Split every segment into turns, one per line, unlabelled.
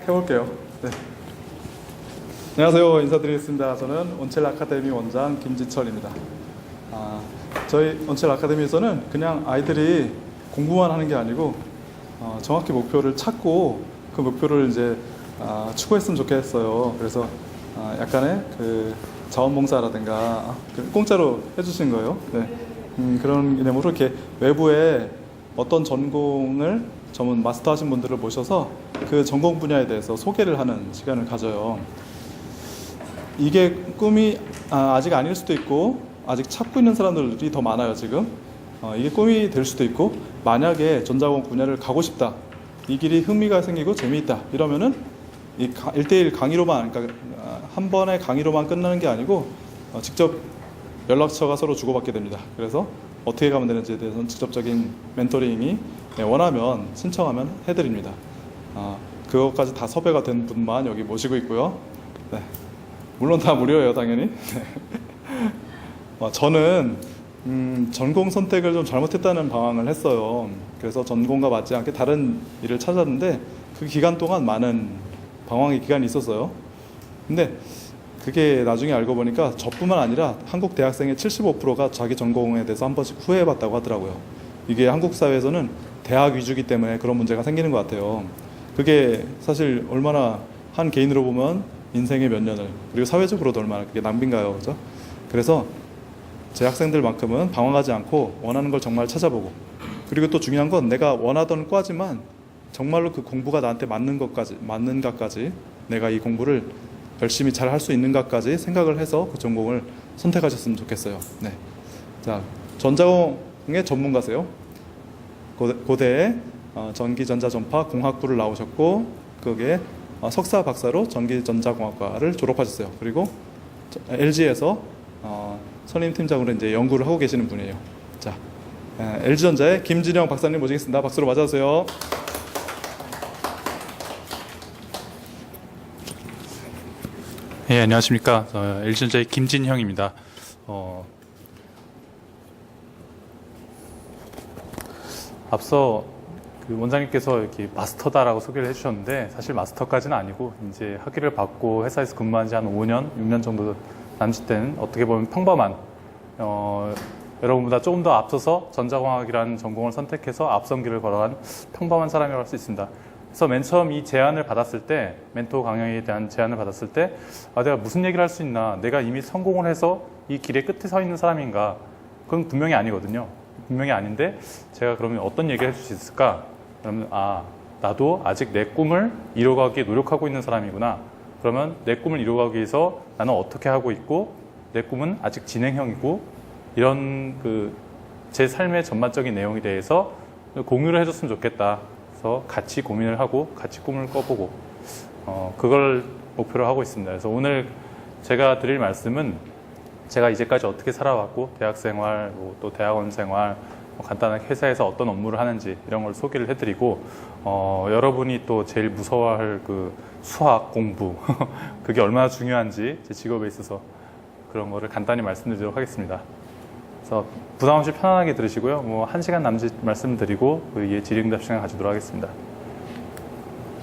해볼게요. 네. 안녕하세요. 인사드리겠습니다. 저는 온첼 아카데미 원장 김지철입니다. 저희 온첼 아카데미에서는 그냥 아이들이 공부만 하는 게 아니고 정확히 목표를 찾고 그 목표를 이제 추구했으면 좋겠어요. 그래서 약간의 그 자원봉사라든가 공짜로 해주신 거예요. 네. 그런 개념으로 이렇게 외부에 어떤 전공을 전문 마스터하신 분들을 모셔서 그 전공 분야에 대해서 소개를 하는 시간을 가져요. 이게 꿈이 아직 아닐 수도 있고 아직 찾고 있는 사람들이 더 많아요. 지금 이게 꿈이 될 수도 있고, 만약에 전자공학 분야를 가고 싶다, 이 길이 흥미가 생기고 재미있다 이러면은 이 1대1 강의로만, 그러니까 한 번의 강의로만 끝나는 게 아니고 직접 연락처가 서로 주고받게 됩니다. 그래서 어떻게 가면 되는지에 대해서는 직접적인 멘토링이 원하면 신청하면 해드립니다. 그것까지 다 섭외가 된 분만 여기 모시고 있고요. 네. 물론 다 무료예요, 당연히. 저는 전공 선택을 좀 잘못했다는 방황을 했어요. 그래서 전공과 맞지 않게 다른 일을 찾았는데 그 기간 동안 많은 방황의 기간이 있었어요. 근데 그게 나중에 알고 보니까 저뿐만 아니라 한국 대학생의 75%가 자기 전공에 대해서 한 번씩 후회해봤다고 하더라고요. 이게 한국 사회에서는 대학 위주이기 때문에 그런 문제가 생기는 것 같아요. 그게 사실 얼마나 한 개인으로 보면 인생의 몇 년을, 그리고 사회적으로도 얼마나 그게 낭비인가요, 그죠? 그래서 제 학생들만큼은 방황하지 않고 원하는 걸 정말 찾아보고, 그리고 또 중요한 건 내가 원하던 과지만 정말로 그 공부가 나한테 맞는가까지, 내가 이 공부를 열심히 잘 할 수 있는가까지 생각을 해서 그 전공을 선택하셨으면 좋겠어요. 네. 자, 전자공의 전문가세요. 고대에 전기전자전파 공학부를 나오셨고, 거기에 석사 박사로 전기전자공학과를 졸업하셨어요. 그리고 LG에서 선임 팀장으로 이제 연구를 하고 계시는 분이에요. 자, LG전자의 김진영 박사님 모시겠습니다. 박수로 맞아주세요.
네, 안녕하십니까. LG전자의 김진형입니다. 앞서 그 원장님께서 이렇게 마스터다라고 소개를 해주셨는데, 사실 마스터까지는 아니고 이제 학위를 받고 회사에서 근무한 지 한 5년, 6년 정도 남짓된, 어떻게 보면 평범한, 여러분보다 조금 더 앞서서 전자공학이라는 전공을 선택해서 앞선 길을 걸어간 평범한 사람이라고 할 수 있습니다. 그래서 맨 처음 이 제안을 받았을 때, 멘토 강연에 대한 제안을 받았을 때, 내가 무슨 얘기를 할 수 있나, 내가 이미 성공을 해서 이 길의 끝에 서 있는 사람인가, 그건 분명히 아니거든요. 분명히 아닌데 제가 그러면 어떤 얘기를 해줄 수 있을까? 그러면 나도 아직 내 꿈을 이루어가기 위해 노력하고 있는 사람이구나. 그러면 내 꿈을 이루어가기 위해서 나는 어떻게 하고 있고, 내 꿈은 아직 진행형이고, 이런 제 삶의 전반적인 내용에 대해서 공유를 해줬으면 좋겠다. 그래서 같이 고민을 하고 같이 꿈을 꿔보고 그걸 목표로 하고 있습니다. 그래서 오늘 제가 드릴 말씀은 제가 이제까지 어떻게 살아왔고, 대학생활, 또 대학원 생활, 간단하게 회사에서 어떤 업무를 하는지 이런 걸 소개를 해드리고, 여러분이 또 제일 무서워할 그 수학 공부 그게 얼마나 중요한지 제 직업에 있어서 그런 거를 간단히 말씀드리도록 하겠습니다. 그래서 부담 없이 편안하게 들으시고요. 1시간 남짓 말씀드리고 이에 질의응답 시간 가지도록 하겠습니다.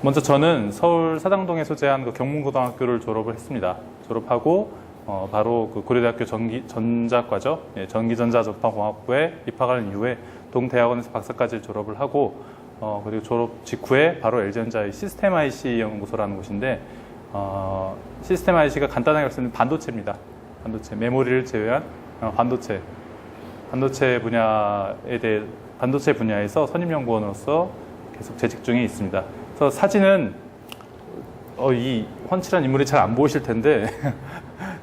먼저 저는 서울 사당동에 소재한 그 경문고등학교를 졸업을 했습니다. 졸업하고 바로 그 고려대학교 전자과죠. 전기전자전파공학부에 입학한 이후에 동대학원에서 박사까지 졸업을 하고, 그리고 졸업 직후에 바로 LG전자의 시스템 IC 연구소라는 곳인데, 시스템 IC가 간단하게 말씀드리면 반도체입니다. 반도체, 메모리를 제외한 반도체 분야에서 선임연구원으로서 계속 재직 중에 있습니다. 그래서 사진은 이 훤칠한 인물이 잘 안 보이실 텐데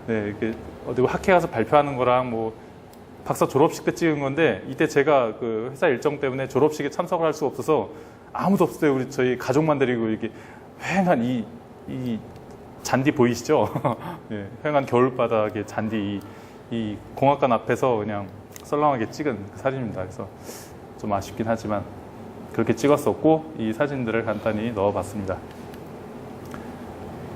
네, 어디 학회 가서 발표하는 거랑 박사 졸업식 때 찍은 건데, 이때 제가 그 회사 일정 때문에 졸업식에 참석을 할 수가 없어서 아무도 없어요. 저희 가족만 데리고 이렇게 휑한 이 잔디 보이시죠? 네, 휑한 겨울바닥의 잔디, 이 공학관 앞에서 그냥 썰렁하게 찍은 그 사진입니다. 그래서 좀 아쉽긴 하지만 그렇게 찍었었고, 이 사진들을 간단히 넣어봤습니다.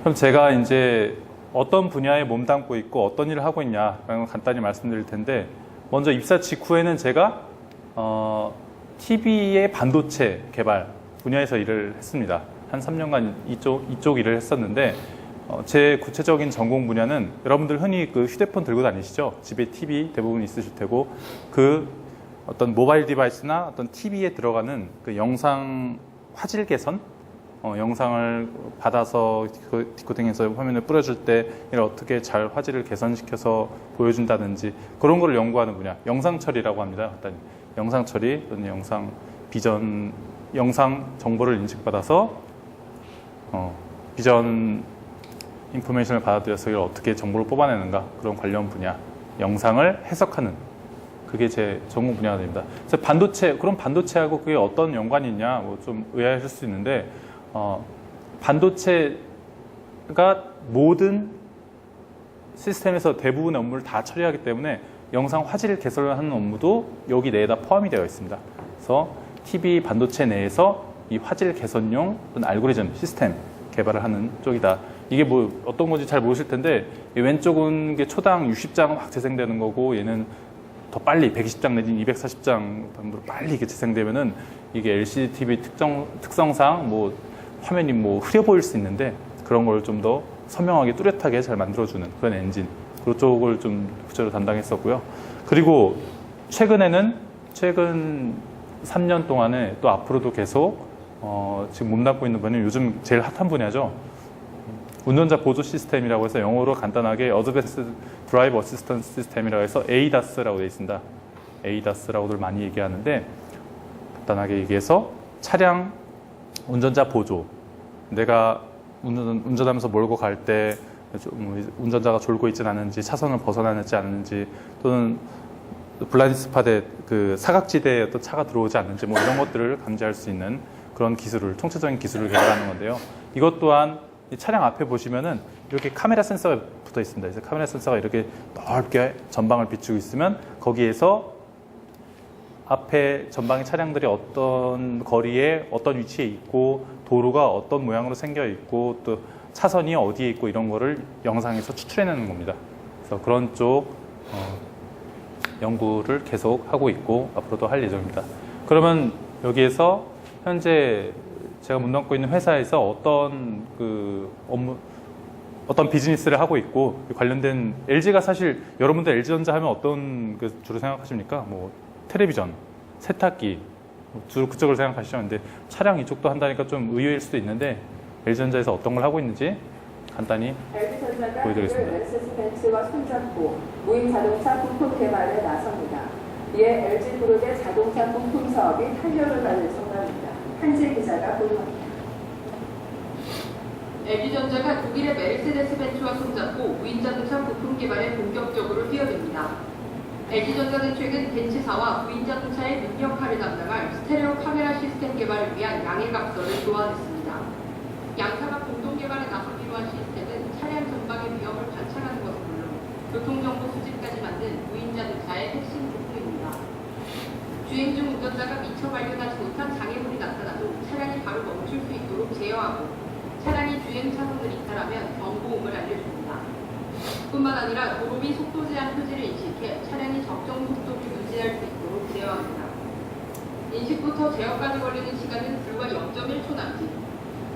그럼 제가 이제 어떤 분야에 몸담고 있고 어떤 일을 하고 있냐라는 걸 간단히 말씀드릴 텐데, 먼저 입사 직후에는 제가 TV의 반도체 개발 분야에서 일을 했습니다. 한 3년간 이쪽 일을 했었는데 제 구체적인 전공 분야는 여러분들 흔히 그 휴대폰 들고 다니시죠? 집에 TV 대부분 있으실 테고 그 어떤 모바일 디바이스나 어떤 TV에 들어가는 그 영상 화질 개선, 영상을 받아서 디코딩해서 화면에 뿌려줄 때 이걸 어떻게 잘 화질을 개선시켜서 보여준다든지 그런 거를 연구하는 분야, 영상 처리라고 합니다. 일단 영상 처리 또는 영상 비전, 영상 정보를 인식받아서 비전 인포메이션을 받아들여서 이걸 어떻게 정보를 뽑아내는가 그런 관련 분야, 영상을 해석하는 그게 제 전공 분야가 됩니다. 그래서 반도체, 그럼 반도체하고 그게 어떤 연관이 있냐, 뭐 좀 의아하실 수 있는데, 반도체가 모든 시스템에서 대부분의 업무를 다 처리하기 때문에 영상 화질 개선을 하는 업무도 여기 내에다 포함이 되어 있습니다. 그래서 TV 반도체 내에서 이 화질 개선용 또는 알고리즘 시스템 개발을 하는 쪽이다. 이게 뭐 어떤 건지 잘 모르실 텐데, 이 왼쪽은 게 초당 60장 확 재생되는 거고, 얘는 더 빨리 120장 내지는 240장 정도로 빨리 이게 재생되면은 이게 LCD TV 특성상 뭐 화면이 뭐 흐려 보일 수 있는데 그런 걸 좀 더 선명하게 뚜렷하게 잘 만들어주는 그런 엔진, 그쪽을 좀 구체로 담당했었고요. 그리고 최근 3년 동안에 또 앞으로도 계속 지금 몸담고 있는 분야는 요즘 제일 핫한 분야죠. 운전자 보조 시스템이라고 해서 영어로 간단하게 Advanced Driver Assistance System이라고 해서 ADAS라고 되어 있습니다. ADAS라고들 많이 얘기하는데 간단하게 얘기해서 차량 운전자 보조. 내가 운전하면서 몰고 갈 때 운전자가 졸고 있지는 않은지, 차선을 벗어나지 않는지, 또는 블라인드 스팟에 그 사각지대에 어떤 차가 들어오지 않는지 뭐 이런 것들을 감지할 수 있는 그런 기술을, 총체적인 기술을 개발하는 건데요. 이것 또한 이 차량 앞에 보시면은 이렇게 카메라 센서가 붙어 있습니다. 그래서 카메라 센서가 이렇게 넓게 전방을 비추고 있으면 거기에서 앞에 전방의 차량들이 어떤 거리에 어떤 위치에 있고 도로가 어떤 모양으로 생겨 있고 또 차선이 어디에 있고 이런 거를 영상에서 추출해내는 겁니다. 그래서 그런 쪽 연구를 계속 하고 있고 앞으로도 할 예정입니다. 그러면 여기에서 현재 제가 몸담고 있는 회사에서 어떤 그 업무, 어떤 비즈니스를 하고 있고 관련된 LG가 사실 여러분들 LG전자 하면 어떤 그 주로 생각하십니까? 뭐 텔레비전, 세탁기 주로 그쪽을 생각하시죠. 근데 차량 이쪽도 한다니까 좀 의외일 수도 있는데 LG전자에서 어떤 걸 하고 있는지 간단히 보여드리겠습니다.
메르세데스벤츠와 손잡고 무인 자동차 부품 개발에 나섭니다. 이에 LG그룹의 자동차 부품 사업이 탄력을 받을 전망입니다. 한재 기자가 보도합니다.
LG전자가 독일의 메르세데스벤츠와 손잡고 무인 자동차 부품 개발에 본격적으로 뛰어듭니다. LG전자는 최근 벤츠사와 무인 자동차의 능력화를 담당할 스테레오 카메라 시스템 개발을 위한 양해각서를 교환했습니다. 양사가 공동 개발에 나서기로 한 시스템은 차량 전방의 위험을 관찰하는 것은 물론 교통정보 수집까지 만든 무인 자동차의 핵심 부품입니다. 주행 중 운전자가 미처 발견하지 못한 장애물이 나타나도 차량이 바로 멈출 수 있도록 제어하고 차량이 주행 차선을 이탈하면 경고음을 알려줍니다. 뿐만 아니라 도로 및 속도 제한 표지를 인식해 차량이 적정 속도를 유지할 수 있도록 제어합니다. 인식부터 제어까지 걸리는 시간은 불과 0.1초 남짓.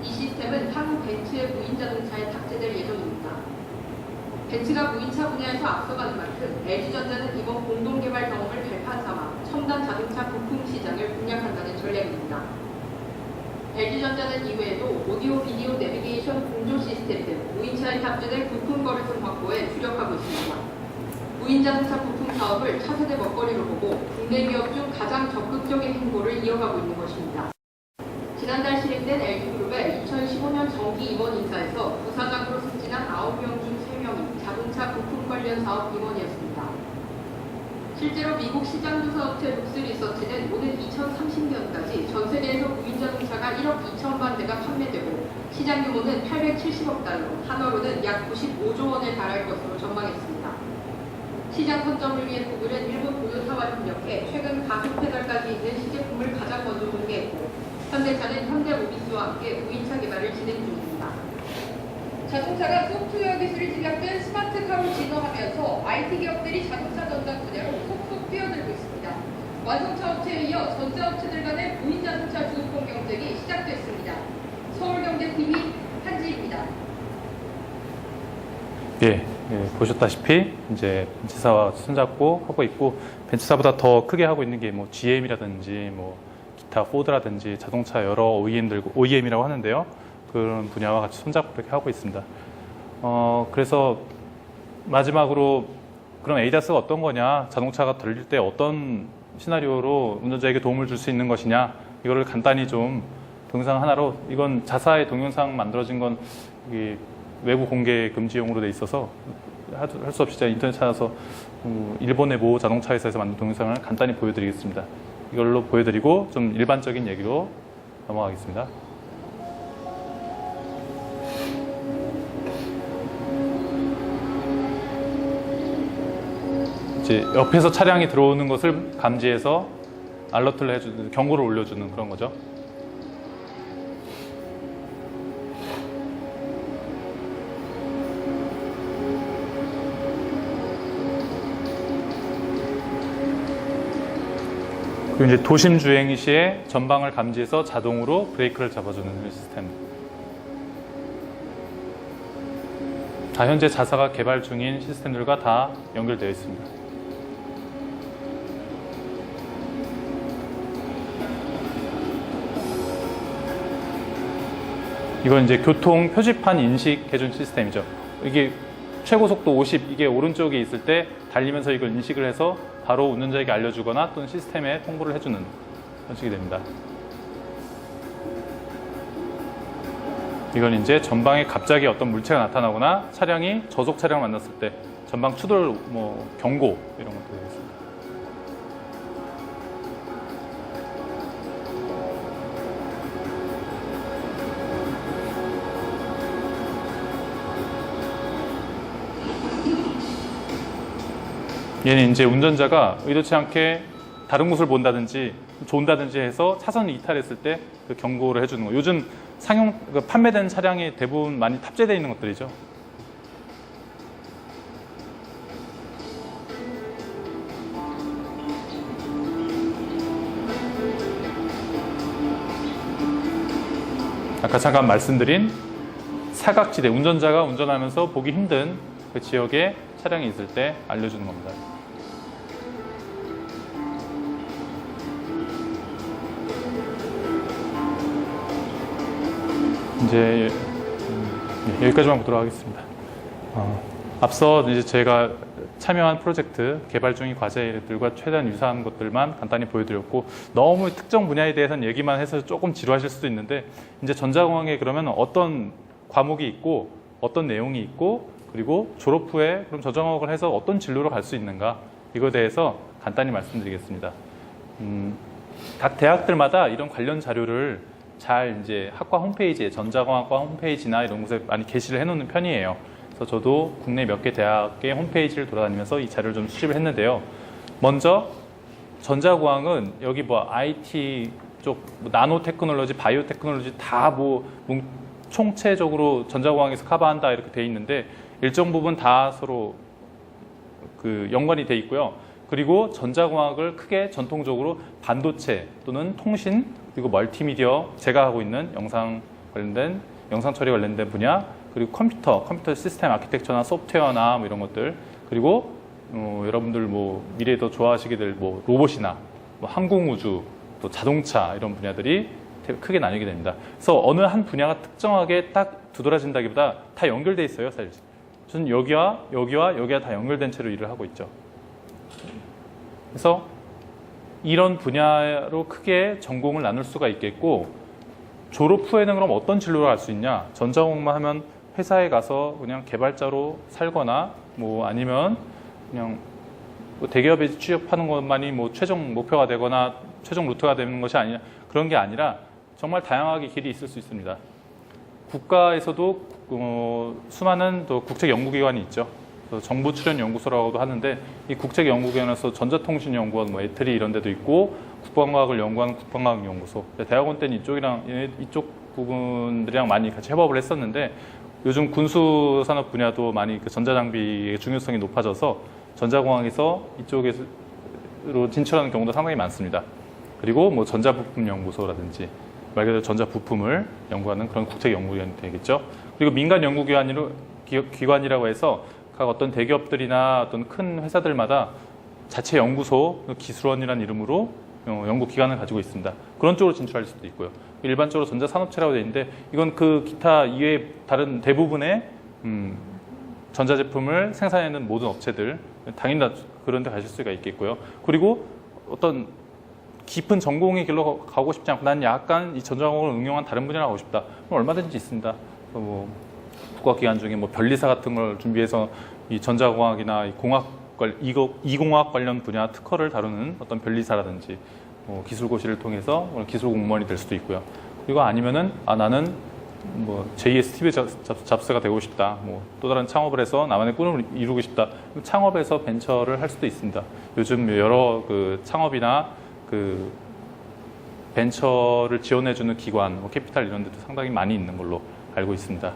이 시스템은 향후 벤츠의 무인 자동차에 탑재될 예정입니다. 벤츠가 무인차 분야에서 앞서가는 만큼 LG전자는 이번 공동 개발 경험을 발판 삼아 첨단 자동차 부품 시장을 공략한다는 전략입니다. LG전자는 이외에도 오디오 비디오 내비게이션 공조 시스템 등 무인차에 탑재될 부품 거래선 확보에 주력하고 있습니다. 무인 자동차 부품 사업을 차세대 먹거리로 보고 국내 기업 중 가장 적극적인 행보를 이어가고 있는 것입니다. 지난달 실행된 LG그룹의 2015년 정기 임원 인사에서 부사장으로 승진한 9명 중 3명이 자동차 부품 관련 사업 임원이었습니다. 실제로 미국 시장조사업체 룩스리서치는 오는 2030년까지 전 세계에서 무인 자동차가 1억 2천만 대가 판매되고 시장 규모는 870억 달러, 한화로는 약 95조 원에 달할 것으로 전망했습니다. 시장 선점을 위해 구글은 일본 도요타와 협력해 최근 가속 페달까지 있는 시제품을 가장 먼저 공개했고 현대차는 현대모비스와 함께 무인차 개발을 진행 중입니다. 자동차가 소프트웨어 기술이 집약된 스마트카로 진화하면서 IT 기업들이 자동차 전장 분야로 속속 뛰어들고 있습니다. 완성차 업체에 이어 전자업체들 간의 무인 자동차 주도권 경쟁이 시작됐습니다. 서울경제TV 한지입니다.
예, 보셨다시피 이제 벤츠사와 손잡고 하고 있고, 벤츠사보다 더 크게 하고 있는 게 뭐 GM이라든지 뭐 기타 포드라든지 자동차 여러 OEM이라고 하는데요. 그런 분야와 같이 손잡고 이렇게 하고 있습니다. 그래서 마지막으로 그럼 ADAS가 어떤 거냐, 자동차가 들릴 때 어떤 시나리오로 운전자에게 도움을 줄 수 있는 것이냐, 이거를 간단히 좀 동영상 하나로, 이건 자사의 동영상 만들어진 건 여기 외부 공개 금지용으로 돼 있어서 할 수 없이 제가 인터넷 찾아서 일본의 모 자동차 회사에서 만든 동영상을 간단히 보여드리겠습니다. 이걸로 보여드리고 좀 일반적인 얘기로 넘어가겠습니다. 이제 옆에서 차량이 들어오는 것을 감지해서 알러트를 해주는, 경고를 올려주는 그런 거죠. 그리고 이제 도심 주행 시에 전방을 감지해서 자동으로 브레이크를 잡아주는 시스템. 다 현재 자사가 개발 중인 시스템들과 다 연결되어 있습니다. 이건 이제 교통 표지판 인식해준 시스템이죠. 이게 최고 속도 50, 이게 오른쪽에 있을 때 달리면서 이걸 인식을 해서 바로 운전자에게 알려주거나 또는 시스템에 통보를 해주는 형식이 됩니다. 이건 이제 전방에 갑자기 어떤 물체가 나타나거나 차량이 저속 차량을 만났을 때 전방 추돌 경고 이런 것도 되겠습니다. 얘는 이제 운전자가 의도치 않게 다른 곳을 본다든지 존다든지 해서 차선을 이탈했을 때 그 경고를 해주는 거. 요즘 판매된 차량이 대부분 많이 탑재되어 있는 것들이죠. 아까 잠깐 말씀드린 사각지대, 운전자가 운전하면서 보기 힘든 그 지역에 차량이 있을 때 알려주는 겁니다. 이제 여기까지만 보도록 하겠습니다. 앞서 이제 제가 참여한 프로젝트, 개발 중인 과제들과 최대한 유사한 것들만 간단히 보여드렸고, 너무 특정 분야에 대해서는 얘기만 해서 조금 지루하실 수도 있는데, 이제 전자공학에 그러면 어떤 과목이 있고 어떤 내용이 있고, 그리고 졸업 후에 그럼 전자공학을 해서 어떤 진로로 갈 수 있는가, 이거에 대해서 간단히 말씀드리겠습니다. 각 대학들마다 이런 관련 자료를 잘 이제 학과 홈페이지에, 전자공학과 홈페이지나 이런 곳에 많이 게시를 해놓는 편이에요. 그래서 저도 국내 몇 개 대학의 홈페이지를 돌아다니면서 이 자료를 좀 수집을 했는데요. 먼저 전자공학은 여기 IT 쪽, 나노 테크놀로지, 바이오 테크놀로지 다 총체적으로 전자공학에서 커버한다 이렇게 돼 있는데, 일정 부분 다 서로 연관이 돼 있고요. 그리고 전자공학을 크게 전통적으로 반도체 또는 통신, 그리고 멀티미디어, 제가 하고 있는 영상 처리 관련된 분야, 그리고 컴퓨터 시스템 아키텍처나 소프트웨어나 이런 것들, 그리고 여러분들 미래에 더 좋아하시게 될 로봇이나 항공우주, 또 자동차 이런 분야들이 크게 나뉘게 됩니다. 그래서 어느 한 분야가 특정하게 딱 두드러진다기보다 다 연결돼 있어요, 사실. 저는 여기와 다 연결된 채로 일을 하고 있죠. 그래서 이런 분야로 크게 전공을 나눌 수가 있겠고, 졸업 후에는 그럼 어떤 진로를 갈 수 있냐? 전자공학만 하면 회사에 가서 그냥 개발자로 살거나 아니면 그냥 대기업에 취업하는 것만이 최종 목표가 되거나 최종 루트가 되는 것이 아니라, 그런 게 아니라 정말 다양하게 길이 있을 수 있습니다. 국가에서도 수많은 또 국책연구기관이 있죠. 정부 출연 연구소라고도 하는데, 이 국책연구기관에서 전자통신연구원, 에트리 이런 데도 있고, 국방과학을 연구하는 국방과학연구소. 대학원 때는 이쪽 부분들이랑 많이 같이 협업을 했었는데, 요즘 군수산업 분야도 많이 전자장비의 중요성이 높아져서 전자공학에서 이쪽으로 진출하는 경우도 상당히 많습니다. 그리고 전자부품 연구소라든지 말 그대로 전자 부품을 연구하는 그런 국책 연구기관이 되겠죠. 그리고 민간 연구기관이라고 해서 각 어떤 대기업들이나 어떤 큰 회사들마다 자체 연구소, 기술원이라는 이름으로 연구기관을 가지고 있습니다. 그런 쪽으로 진출할 수도 있고요. 일반적으로 전자산업체라고 되어 있는데 이건 그 기타 이외의 다른 대부분의 전자제품을 생산하는 모든 업체들, 당연히 그런 데 가실 수가 있겠고요. 그리고 어떤 깊은 전공의 길로 가고 싶지 않고 난 약간 이 전자공학을 응용한 다른 분야로 가고 싶다. 그럼 얼마든지 있습니다. 뭐 국가기관 중에 뭐 변리사 같은 걸 준비해서 이 전자공학이나 이공학 관련 분야 특허를 다루는 어떤 변리사라든지 기술고시를 통해서 기술 공무원이 될 수도 있고요. 그리고 아니면은 나는 뭐 제2의 스티브 잡스가 되고 싶다. 뭐 또 다른 창업을 해서 나만의 꿈을 이루고 싶다. 창업에서 벤처를 할 수도 있습니다. 요즘 여러 그 창업이나 그 벤처를 지원해주는 기관, 뭐 캐피탈 이런 데도 상당히 많이 있는 걸로 알고 있습니다.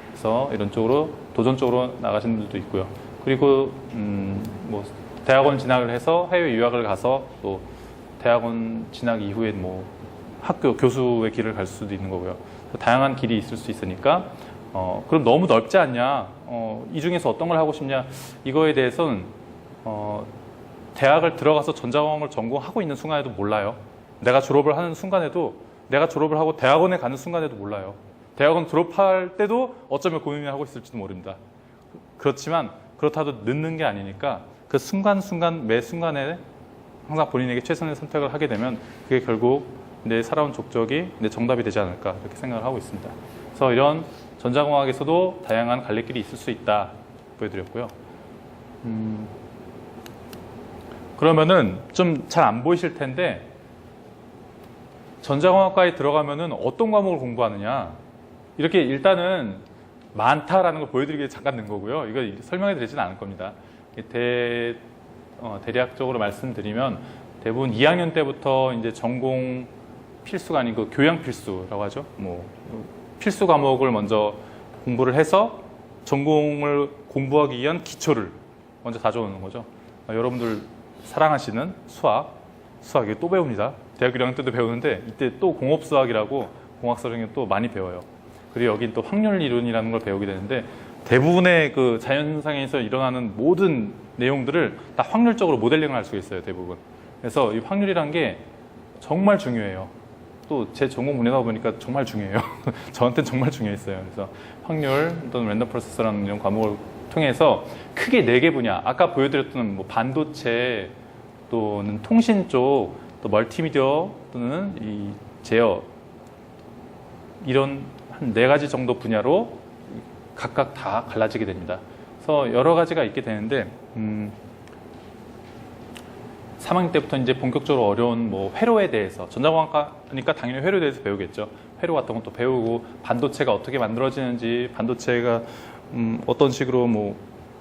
그래서 이런 쪽으로 도전적으로 나가시는 분들도 있고요. 그리고 뭐 대학원 진학을 해서 해외 유학을 가서 또 대학원 진학 이후에 뭐 학교 교수의 길을 갈 수도 있는 거고요. 다양한 길이 있을 수 있으니까 그럼 너무 넓지 않냐? 이 중에서 어떤 걸 하고 싶냐? 이거에 대해서는 대학을 들어가서 전자공학을 전공하고 있는 순간에도 몰라요. 내가 졸업을 하는 순간에도 내가 졸업을 하고 대학원에 가는 순간에도 몰라요. 대학원 졸업할 때도 어쩌면 고민을 하고 있을지도 모릅니다. 그렇지만 그렇다도 늦는 게 아니니까 그 순간순간 매 순간에 항상 본인에게 최선의 선택을 하게 되면 그게 결국 내 살아온 족적이 내 정답이 되지 않을까 이렇게 생각을 하고 있습니다. 그래서 이런 전자공학에서도 다양한 갈래길이 있을 수 있다 보여드렸고요. 그러면은 좀 잘 안 보이실 텐데 전자공학과에 들어가면은 어떤 과목을 공부하느냐 이렇게 일단은 많다라는 걸 보여드리기 위해 잠깐 넣은 거고요. 이거 설명해 드리지는 않을 겁니다. 대략적으로 말씀드리면 대부분 2학년 때부터 이제 전공 필수가 아니고 교양 필수라고 하죠. 뭐 필수 과목을 먼저 공부를 해서 전공을 공부하기 위한 기초를 먼저 가져오는 거죠. 여러분들 사랑하시는 수학 이거 또 배웁니다. 대학교 1학년 때도 배우는데 이때 또 공업수학이라고 공학서적인 또 많이 배워요. 그리고 여긴 또 확률 이론이라는 걸 배우게 되는데 대부분의 그 자연현상에서 일어나는 모든 내용들을 다 확률적으로 모델링을 할 수가 있어요. 대부분. 그래서 이 확률이란 게 정말 중요해요. 또 제 전공 분야다 보니까 정말 중요해요. 저한테는 정말 중요했어요. 그래서 확률 또는 랜덤 프로세서라는 이런 과목을 통해서 크게 4개 분야, 아까 보여드렸던 뭐 반도체 또는 통신 쪽, 또 멀티미디어 또는 이 제어 이런 한 4가지 정도 분야로 각각 다 갈라지게 됩니다. 그래서 여러 가지가 있게 되는데 3학년 때부터 이제 본격적으로 어려운 뭐 회로에 대해서 전자공학과니까 당연히 회로에 대해서 배우겠죠. 회로 같은 것도 배우고 반도체가 어떻게 만들어지는지 반도체가 어떤 식으로 뭐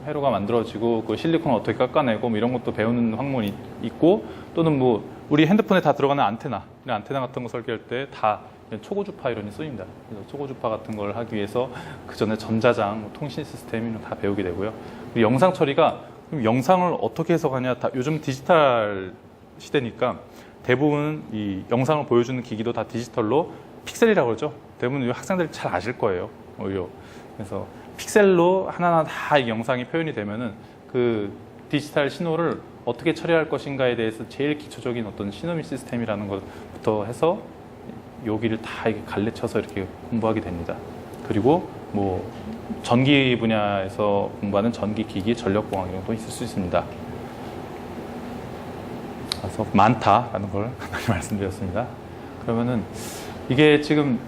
회로가 만들어지고 그 실리콘을 어떻게 깎아내고 뭐 이런 것도 배우는 학문이 있고 또는 뭐 우리 핸드폰에 다 들어가는 안테나 같은 거 설계할 때 다 초고주파 이론이 쓰입니다. 그래서 초고주파 같은 걸 하기 위해서 그 전에 전자장, 뭐 통신 시스템 이런 다 배우게 되고요. 그리고 영상 처리가 영상을 어떻게 해석하냐? 요즘 디지털 시대니까 대부분 이 영상을 보여주는 기기도 다 디지털로 픽셀이라고 그러죠. 대부분 학생들이 잘 아실 거예요. 오히려. 그래서 픽셀로 하나하나 다 이 영상이 표현이 되면은 그 디지털 신호를 어떻게 처리할 것인가에 대해서 제일 기초적인 어떤 시너미 시스템이라는 것부터 해서 여기를 다 이렇게 갈래쳐서 이렇게 공부하게 됩니다. 그리고 뭐 전기 분야에서 공부하는 전기기기, 전력공학 이런 것도 있을 수 있습니다. 그래서 많다라는 걸 간단히 말씀드렸습니다. 그러면은 이게 지금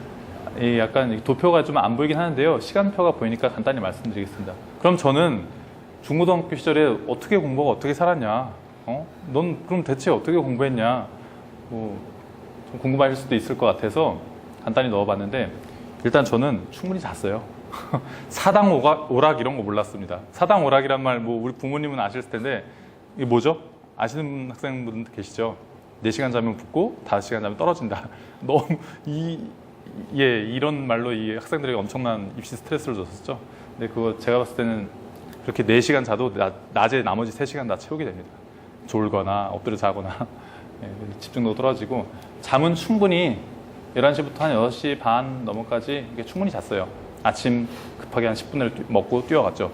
약간 도표가 좀 안 보이긴 하는데요. 시간표가 보이니까 간단히 말씀드리겠습니다. 그럼 저는 중고등학교 시절에 어떻게 공부하고 어떻게 살았냐? 넌 그럼 대체 어떻게 공부했냐? 뭐 좀 궁금하실 수도 있을 것 같아서 간단히 넣어봤는데 일단 저는 충분히 잤어요. 사당 오락 이런 거 몰랐습니다. 사당 오락이란 말 뭐 우리 부모님은 아실 텐데 이게 뭐죠? 아시는 학생분들 계시죠? 4시간 자면 붙고 5시간 자면 떨어진다. 너무 이런 말로 이 학생들에게 엄청난 입시 스트레스를 줬었죠. 근데 그거 제가 봤을 때는 그렇게 4시간 자도 낮에 나머지 3시간 다 채우게 됩니다. 졸거나 엎드려 자거나 집중도 떨어지고 잠은 충분히 11시부터 한 6시 반 넘어까지 이게 충분히 잤어요. 아침 급하게 한 10분을 먹고 뛰어갔죠.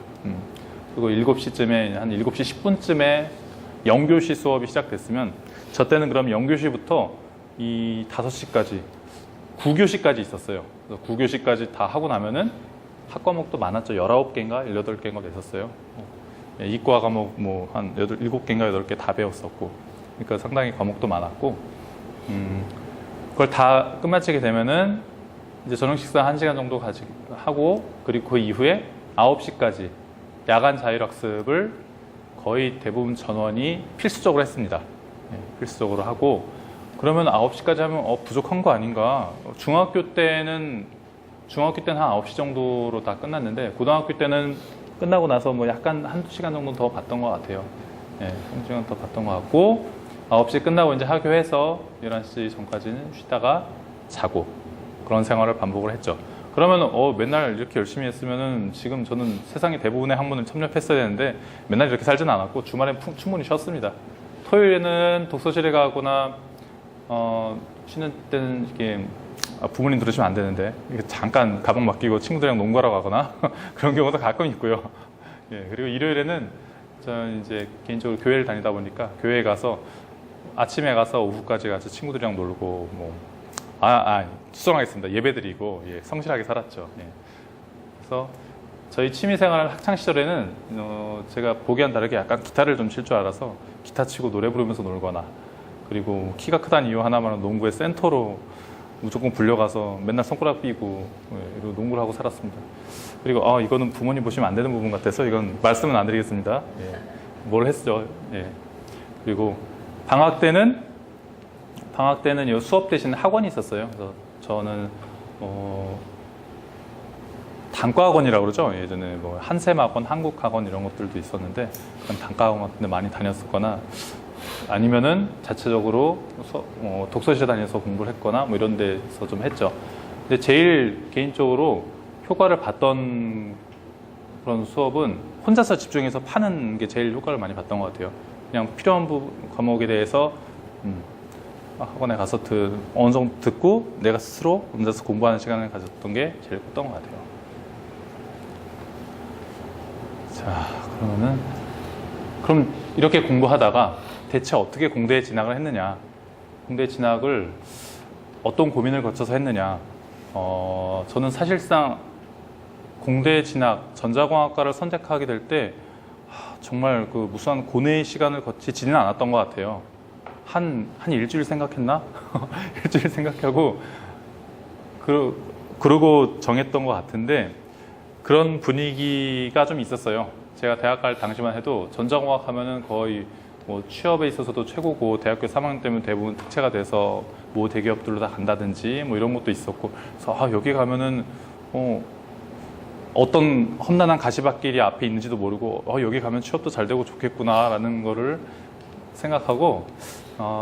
그리고 7시쯤에, 한 7시 10분쯤에 영교시 수업이 시작됐으면, 저 때는 그럼 영교시부터 이 5시까지, 9교시까지 있었어요. 그래서 9교시까지 다 하고 나면은 학과목도 많았죠. 19개인가 18개인가 됐었어요. 이과 과목 뭐 한 7개인가 8개 다 배웠었고, 그러니까 상당히 과목도 많았고, 그걸 다 끝마치게 되면은 이제 저녁 식사 1시간 정도 하고, 그리고 그 이후에 9시까지 야간 자율학습을 거의 대부분 전원이 필수적으로 했습니다. 필수적으로 하고, 그러면 9시까지 하면 부족한 거 아닌가? 중학교 때는 한 9시 정도로 다 끝났는데, 고등학교 때는 끝나고 나서 뭐 약간 한두 시간 정도 더 봤던 것 같아요. 한두 시간 더 봤던 것 같고, 9시 끝나고 이제 하교해서 11시 전까지는 쉬다가 자고, 그런 생활을 반복을 했죠. 그러면 맨날 이렇게 열심히 했으면은 지금 저는 세상의 대부분의 학문을 섭렵했어야 되는데, 맨날 이렇게 살지는 않았고 주말엔 충분히 쉬었습니다. 토요일에는 독서실에 가거나 쉬는 때는 이게 부모님 들으시면 안 되는데, 잠깐 가방 맡기고 친구들이랑 농구하러 가거나 그런 경우도 가끔 있고요. 그리고 일요일에는 저는 이제 개인적으로 교회를 다니다 보니까 교회에 가서 아침에 가서 오후까지 가서 친구들이랑 놀고, 수정하겠습니다. 예배드리고, 성실하게 살았죠. 그래서 저희 취미생활 학창 시절에는 제가 보기와는 다르게 약간 기타를 좀 칠 줄 알아서 기타 치고 노래 부르면서 놀거나, 그리고 키가 크다는 이유 하나만은 농구의 센터로 무조건 불려가서 맨날 손가락 삐고 이러고 농구를 하고 살았습니다. 그리고 이거는 부모님 보시면 안 되는 부분 같아서 이건 말씀은 안 드리겠습니다. 뭘 했죠. 그리고 방학 때는 이 수업 대신 학원이 있었어요. 그래서 저는 단과학원이라고 그러죠. 예전에 뭐 한샘학원, 한국학원 이런 것들도 있었는데, 그런 단과학원 같은 데 많이 다녔었거나, 아니면은 자체적으로 독서실에 다녀서 공부를 했거나 뭐 이런 데서 좀 했죠. 근데 제일 개인적으로 효과를 봤던 그런 수업은 혼자서 집중해서 파는 게 제일 효과를 많이 봤던 것 같아요. 그냥 필요한 과목에 대해서 학원에 가서 어느 정도 듣고 내가 스스로 혼자서 공부하는 시간을 가졌던 게 제일 컸던 것 같아요. 자, 그럼 이렇게 공부하다가 대체 어떻게 공대에 진학을 했느냐, 공대 진학을 어떤 고민을 거쳐서 했느냐. 저는 사실상 공대 진학, 전자공학과를 선택하게 될 때 정말 그 무수한 고뇌의 시간을 거치지는 않았던 것 같아요. 한 일주일 생각했나? 일주일 생각하고 그러고 정했던 것 같은데, 그런 분위기가 좀 있었어요. 제가 대학 갈 당시만 해도 전자공학 하면은 거의 뭐 취업에 있어서도 최고고, 대학교 3학년 때면 대부분 특채가 돼서 뭐 대기업들로 다 간다든지 뭐 이런 것도 있었고, 그래서 여기 가면은 어떤 험난한 가시밭길이 앞에 있는지도 모르고 여기 가면 취업도 잘 되고 좋겠구나라는 거를 생각하고,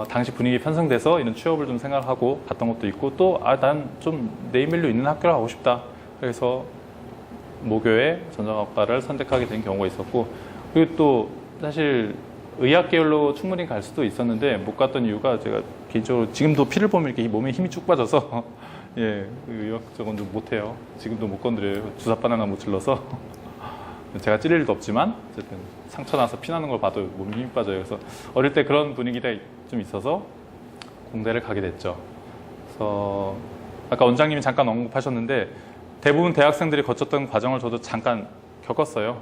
당시 분위기 편성돼서 이런 취업을 좀 생각하고 갔던 것도 있고, 또 난 좀 네임밸류 있는 학교를 가고 싶다, 그래서 모교의 전자공학과를 선택하게 된 경우가 있었고, 그리고 또 사실 의학 계열로 충분히 갈 수도 있었는데 못 갔던 이유가, 제가 개인적으로 지금도 피를 보면 이렇게 몸에 힘이 쭉 빠져서 의학 쪽은 좀 못해요. 지금도 못 건드려요. 주사바늘 하나 못 찔러서. 제가 찔릴 일도 없지만 어쨌든 상처 나서 피 나는 걸 봐도 몸에 힘이 빠져요. 그래서 어릴 때 그런 분위기가 좀 있어서 공대를 가게 됐죠. 그래서 아까 원장님이 잠깐 언급하셨는데, 대부분 대학생들이 거쳤던 과정을 저도 잠깐 겪었어요.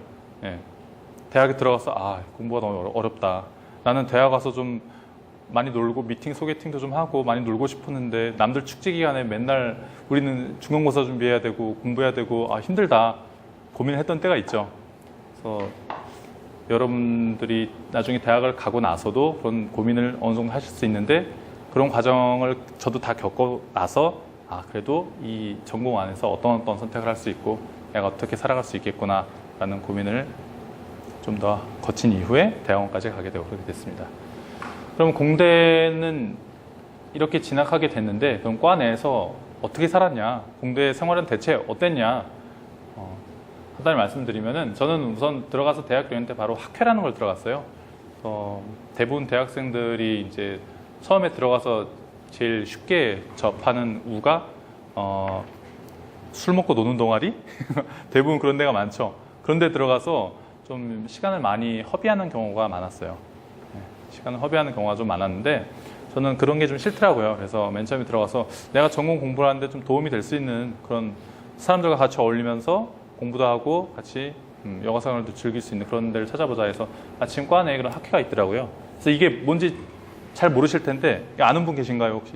대학에 들어가서 공부가 너무 어렵다. 나는 대학 가서 좀 많이 놀고 미팅 소개팅도 좀 하고 많이 놀고 싶었는데, 남들 축제 기간에 맨날 우리는 중간고사 준비해야 되고 공부해야 되고 힘들다, 고민을 했던 때가 있죠. 그래서 여러분들이 나중에 대학을 가고 나서도 그런 고민을 어느 정도 하실 수 있는데, 그런 과정을 저도 다 겪고 나서 그래도 이 전공 안에서 어떤 선택을 할 수 있고 내가 어떻게 살아갈 수 있겠구나 라는 고민을 좀 더 거친 이후에 대학원까지 가게 되고 그렇게 됐습니다. 그럼 공대는 이렇게 진학하게 됐는데, 그럼 과 내에서 어떻게 살았냐, 공대 생활은 대체 어땠냐, 간단히 말씀드리면은, 저는 우선 들어가서 대학교 2년 때 바로 학회라는 걸 들어갔어요. 대부분 대학생들이 이제 처음에 들어가서 제일 쉽게 접하는 우가 술 먹고 노는 동아리? 대부분 그런 데가 많죠. 그런 데 들어가서 좀 시간을 많이 허비하는 경우가 많았어요. 시간을 허비하는 경우가 좀 많았는데 저는 그런 게 좀 싫더라고요. 그래서 맨 처음에 들어가서 내가 전공 공부를 하는데 좀 도움이 될 수 있는 그런 사람들과 같이 어울리면서 공부도 하고 같이 여가 생활도 즐길 수 있는 그런 데를 찾아보자 해서 마침 과 내에 그런 학회가 있더라고요. 그래서 이게 뭔지 잘 모르실 텐데 아는 분 계신가요 혹시?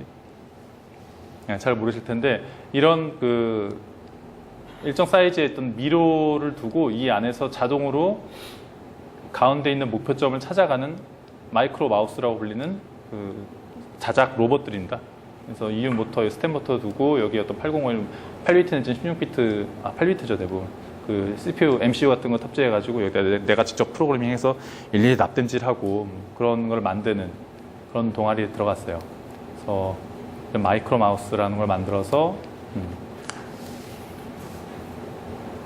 잘 모르실 텐데 이런 그 일정 사이즈의 어떤 미로를 두고 이 안에서 자동으로 가운데 있는 목표점을 찾아가는 마이크로 마우스라고 불리는 그 자작 로봇들입니다. 그래서 EU 모터에 스템 모터 두고 여기 어떤 801, 8비트 내지는 16비트, 8비트죠 대부분. 그 CPU, MCU 같은 거 탑재해가지고 여기다 내가 직접 프로그래밍해서 일일이 납땜질하고 그런 걸 만드는 그런 동아리에 들어갔어요. 그래서 마이크로 마우스라는 걸 만들어서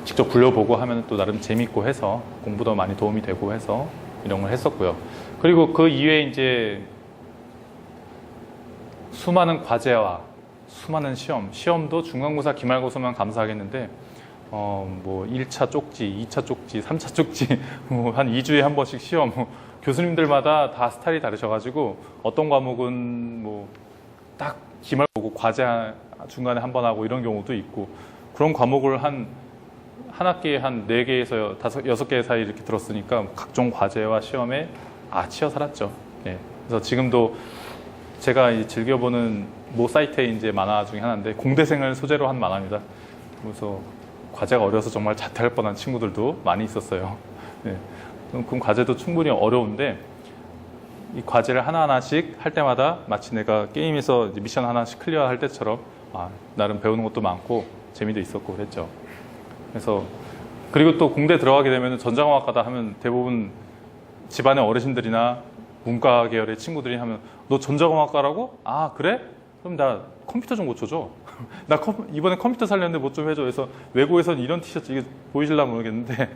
직접 굴려보고 하면 또 나름 재밌고 해서 공부도 많이 도움이 되고 해서 이런 걸 했었고요. 그리고 그 이외에 이제 수많은 과제와 수많은 시험도 중간고사, 기말고사만 감사하겠는데 뭐 1차 쪽지, 2차 쪽지, 3차 쪽지 뭐 한 2주에 한 번씩 시험 교수님들마다 다 스타일이 다르셔가지고 어떤 과목은 뭐 딱 기말 보고 과제 중간에 한 번 하고 이런 경우도 있고 그런 과목을 한 학기에 한 4개에서 6개 사이 이렇게 들었으니까 각종 과제와 시험에 치여 살았죠. 예. 그래서 지금도 제가 즐겨보는 모 사이트의 이제 만화 중에 하나인데 공대생을 소재로 한 만화입니다. 그래서 과제가 어려서 정말 자퇴할 뻔한 친구들도 많이 있었어요. 예. 그럼 과제도 충분히 어려운데 이 과제를 하나하나씩 할 때마다 마치 내가 게임에서 이제 미션 하나씩 클리어할 때처럼 나름 배우는 것도 많고 재미도 있었고 그랬죠. 그래서 그리고 또 공대 들어가게 되면 전자공학과다 하면 대부분 집안의 어르신들이나 문과 계열의 친구들이 하면 너 전자공학과라고? 아 그래? 그럼 나 컴퓨터 좀 고쳐줘. 나 이번에 컴퓨터 살렸는데 뭐 좀 해줘. 그래서 외국에서는 이런 티셔츠 이게 보이실라 모르겠는데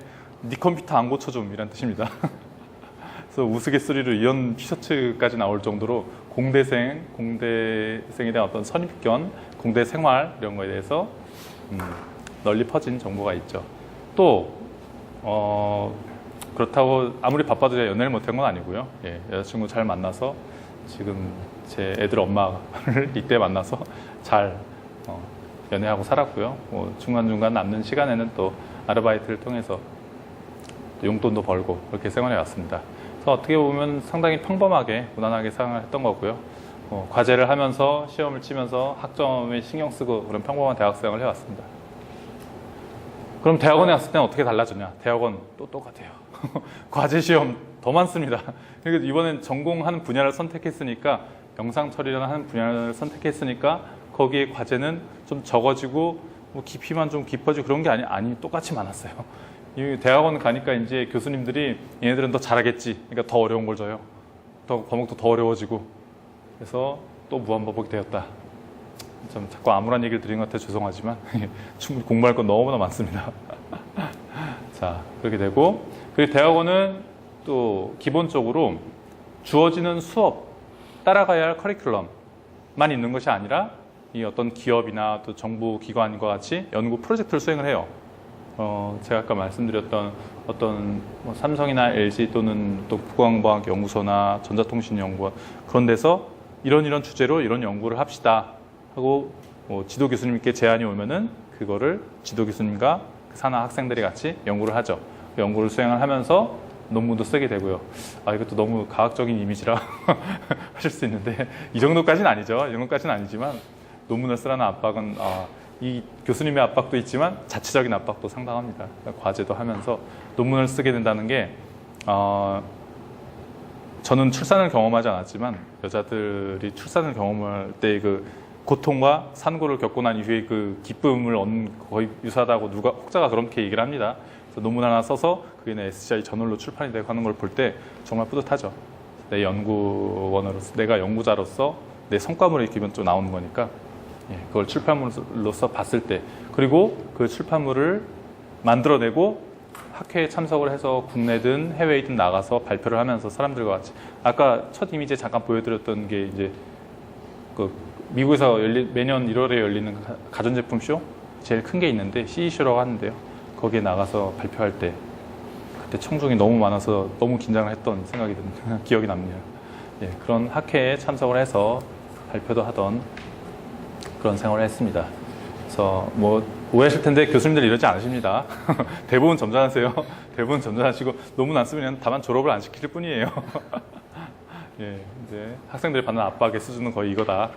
네 컴퓨터 안 고쳐줌 이란 뜻입니다. 그래서 우스갯소리로 이런 티셔츠까지 나올 정도로 공대생에 대한 어떤 선입견, 공대 생활 이런 거에 대해서 널리 퍼진 정보가 있죠. 또 그렇다고 아무리 바빠도 제가 연애를 못한 건 아니고요. 예, 여자친구 잘 만나서 지금 제 애들 엄마를 이때 만나서 잘 연애하고 살았고요. 뭐 중간중간 남는 시간에는 또 아르바이트를 통해서 또 용돈도 벌고 그렇게 생활해 왔습니다. 그래서 어떻게 보면 상당히 평범하게 무난하게 생활을 했던 거고요. 과제를 하면서 시험을 치면서 학점에 신경 쓰고 그런 평범한 대학생활을 해왔습니다. 그럼 대학원에 갔을 때는 어떻게 달라졌냐? 대학원 또 똑같아요. 과제 시험 더 많습니다. 그리고 이번엔 전공하는 분야를 선택했으니까 영상 처리라는 하는 분야를 선택했으니까 거기에 과제는 좀 적어지고 뭐 깊이만 좀 깊어지고 그런 게 아니 똑같이 많았어요. 이 대학원 가니까 이제 교수님들이 얘네들은 더 잘하겠지. 그러니까 더 어려운 걸 줘요. 더 과목도 더 어려워지고. 그래서 또 무한반복이 되었다. 좀 자꾸 암울한 얘기를 드린 것 같아 죄송하지만 충분히 공부할 건 너무나 많습니다. 자, 그렇게 되고 그리고 대학원은 또 기본적으로 주어지는 수업, 따라가야 할 커리큘럼만 있는 것이 아니라 이 어떤 기업이나 또 정부 기관과 같이 연구 프로젝트를 수행을 해요. 제가 아까 말씀드렸던 어떤 뭐 삼성이나 LG 또는 또 국가과학연구소나 전자통신연구원 그런 데서 이런 주제로 이런 연구를 합시다 하고 뭐 지도 교수님께 제안이 오면은 그거를 지도 교수님과 그 산하 학생들이 같이 연구를 하죠. 그 연구를 수행을 하면서 논문도 쓰게 되고요. 이것도 너무 과학적인 이미지라 하실 수 있는데 이 정도까지는 아니죠. 이 정도까지는 아니지만 논문을 쓰라는 압박은 이 교수님의 압박도 있지만 자체적인 압박도 상당합니다. 그러니까 과제도 하면서 논문을 쓰게 된다는 게 저는 출산을 경험하지 않았지만 여자들이 출산을 경험할 때 그 고통과 산고를 겪고 난 이후에 그 기쁨을 얻는 거의 유사하다고 혹자가 그렇게 얘기를 합니다. 그래서 논문 하나 써서 그게 SCI 저널로 출판이 되고 하는 걸 볼 때 정말 뿌듯하죠. 내 연구원으로서, 내가 연구자로서 내 성과물이 기본적으로 나오는 거니까 그걸 출판물로서 봤을 때 그리고 그 출판물을 만들어내고 학회에 참석을 해서 국내든 해외이든 나가서 발표를 하면서 사람들과 같이 아까 첫 이미지에 잠깐 보여드렸던 게 이제 그 미국에서 매년 1월에 열리는 가전제품 쇼 제일 큰 게 있는데 CE쇼라고 하는데요. 거기에 나가서 발표할 때 그때 청중이 너무 많아서 너무 긴장을 했던 생각이 드는 기억이 납니다. 예, 그런 학회에 참석을 해서 발표도 하던 그런 생활을 했습니다. 그래서 뭐 오해하실 텐데 교수님들 이러지 않으십니다. 대부분 점잖으세요. 대부분 점잖으시고 논문 안 쓰면 다만 졸업을 안 시킬 뿐이에요. 예, 이제 학생들이 받는 압박의 수준은 거의 이거다.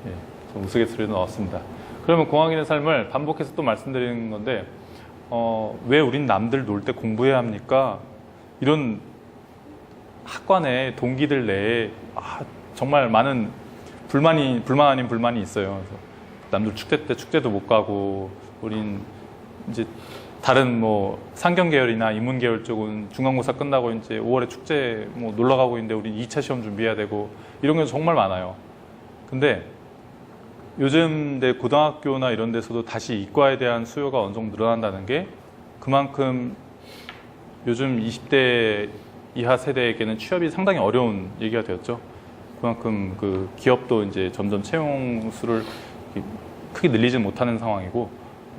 예, 좀 우스갯소리를 넣었습니다. 그러면 공학인의 삶을 반복해서 또 말씀드리는 건데 왜 우린 남들 놀 때 공부해야 합니까? 이런 학관의 동기들 내에 정말 많은 불만 아닌 불만이 있어요. 그래서 남들 축제 때 축제도 못 가고 우린 이제 다른 뭐 상경 계열이나 인문 계열 쪽은 중간고사 끝나고 이제 5월에 축제 뭐 놀러 가고 있는데 우린 2차 시험 준비해야 되고 이런 게 정말 많아요. 근데 요즘 내 고등학교나 이런 데서도 다시 이과에 대한 수요가 어느 정도 늘어난다는 게 그만큼 요즘 20대 이하 세대에게는 취업이 상당히 어려운 얘기가 되었죠. 그만큼 그 기업도 이제 점점 채용 수를 크게 늘리지 못하는 상황이고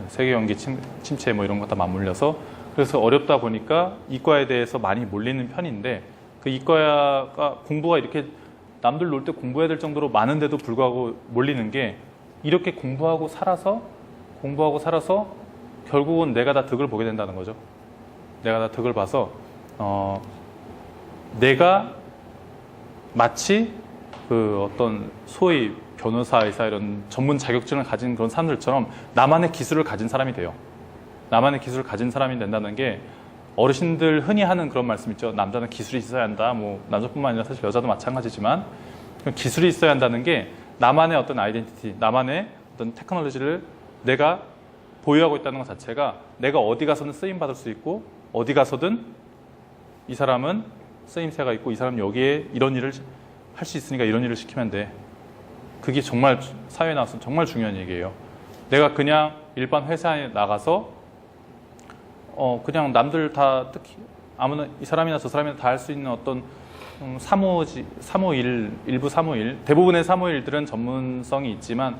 세계 경기 침체 뭐 이런 것 다 맞물려서 그래서 어렵다 보니까 이과에 대해서 많이 몰리는 편인데 그 이과가 공부가 이렇게 남들 놀 때 공부해야 될 정도로 많은데도 불구하고 몰리는 게 이렇게 공부하고 살아서 결국은 내가 다 득을 보게 된다는 거죠. 내가 다 득을 봐서 내가 마치 그 어떤 소위 변호사, 의사 이런 전문 자격증을 가진 그런 사람들처럼 나만의 기술을 가진 사람이 돼요. 나만의 기술을 가진 사람이 된다는 게 어르신들 흔히 하는 그런 말씀 있죠. 남자는 기술이 있어야 한다. 뭐 남자뿐만 아니라 사실 여자도 마찬가지지만 기술이 있어야 한다는 게 나만의 어떤 아이덴티티, 나만의 어떤 테크놀로지를 내가 보유하고 있다는 것 자체가 내가 어디 가서는 쓰임 받을 수 있고 어디 가서든 이 사람은 쓰임새가 있고 이 사람은 여기에 이런 일을 할 수 있으니까 이런 일을 시키면 돼. 그게 정말 사회에 나와서 정말 중요한 얘기예요. 내가 그냥 일반 회사에 나가서 그냥 남들 다 특히 아무나 이 사람이나 저 사람이나 다 할 수 있는 어떤 사무일, 일부 사무일, 대부분의 사무일들은 전문성이 있지만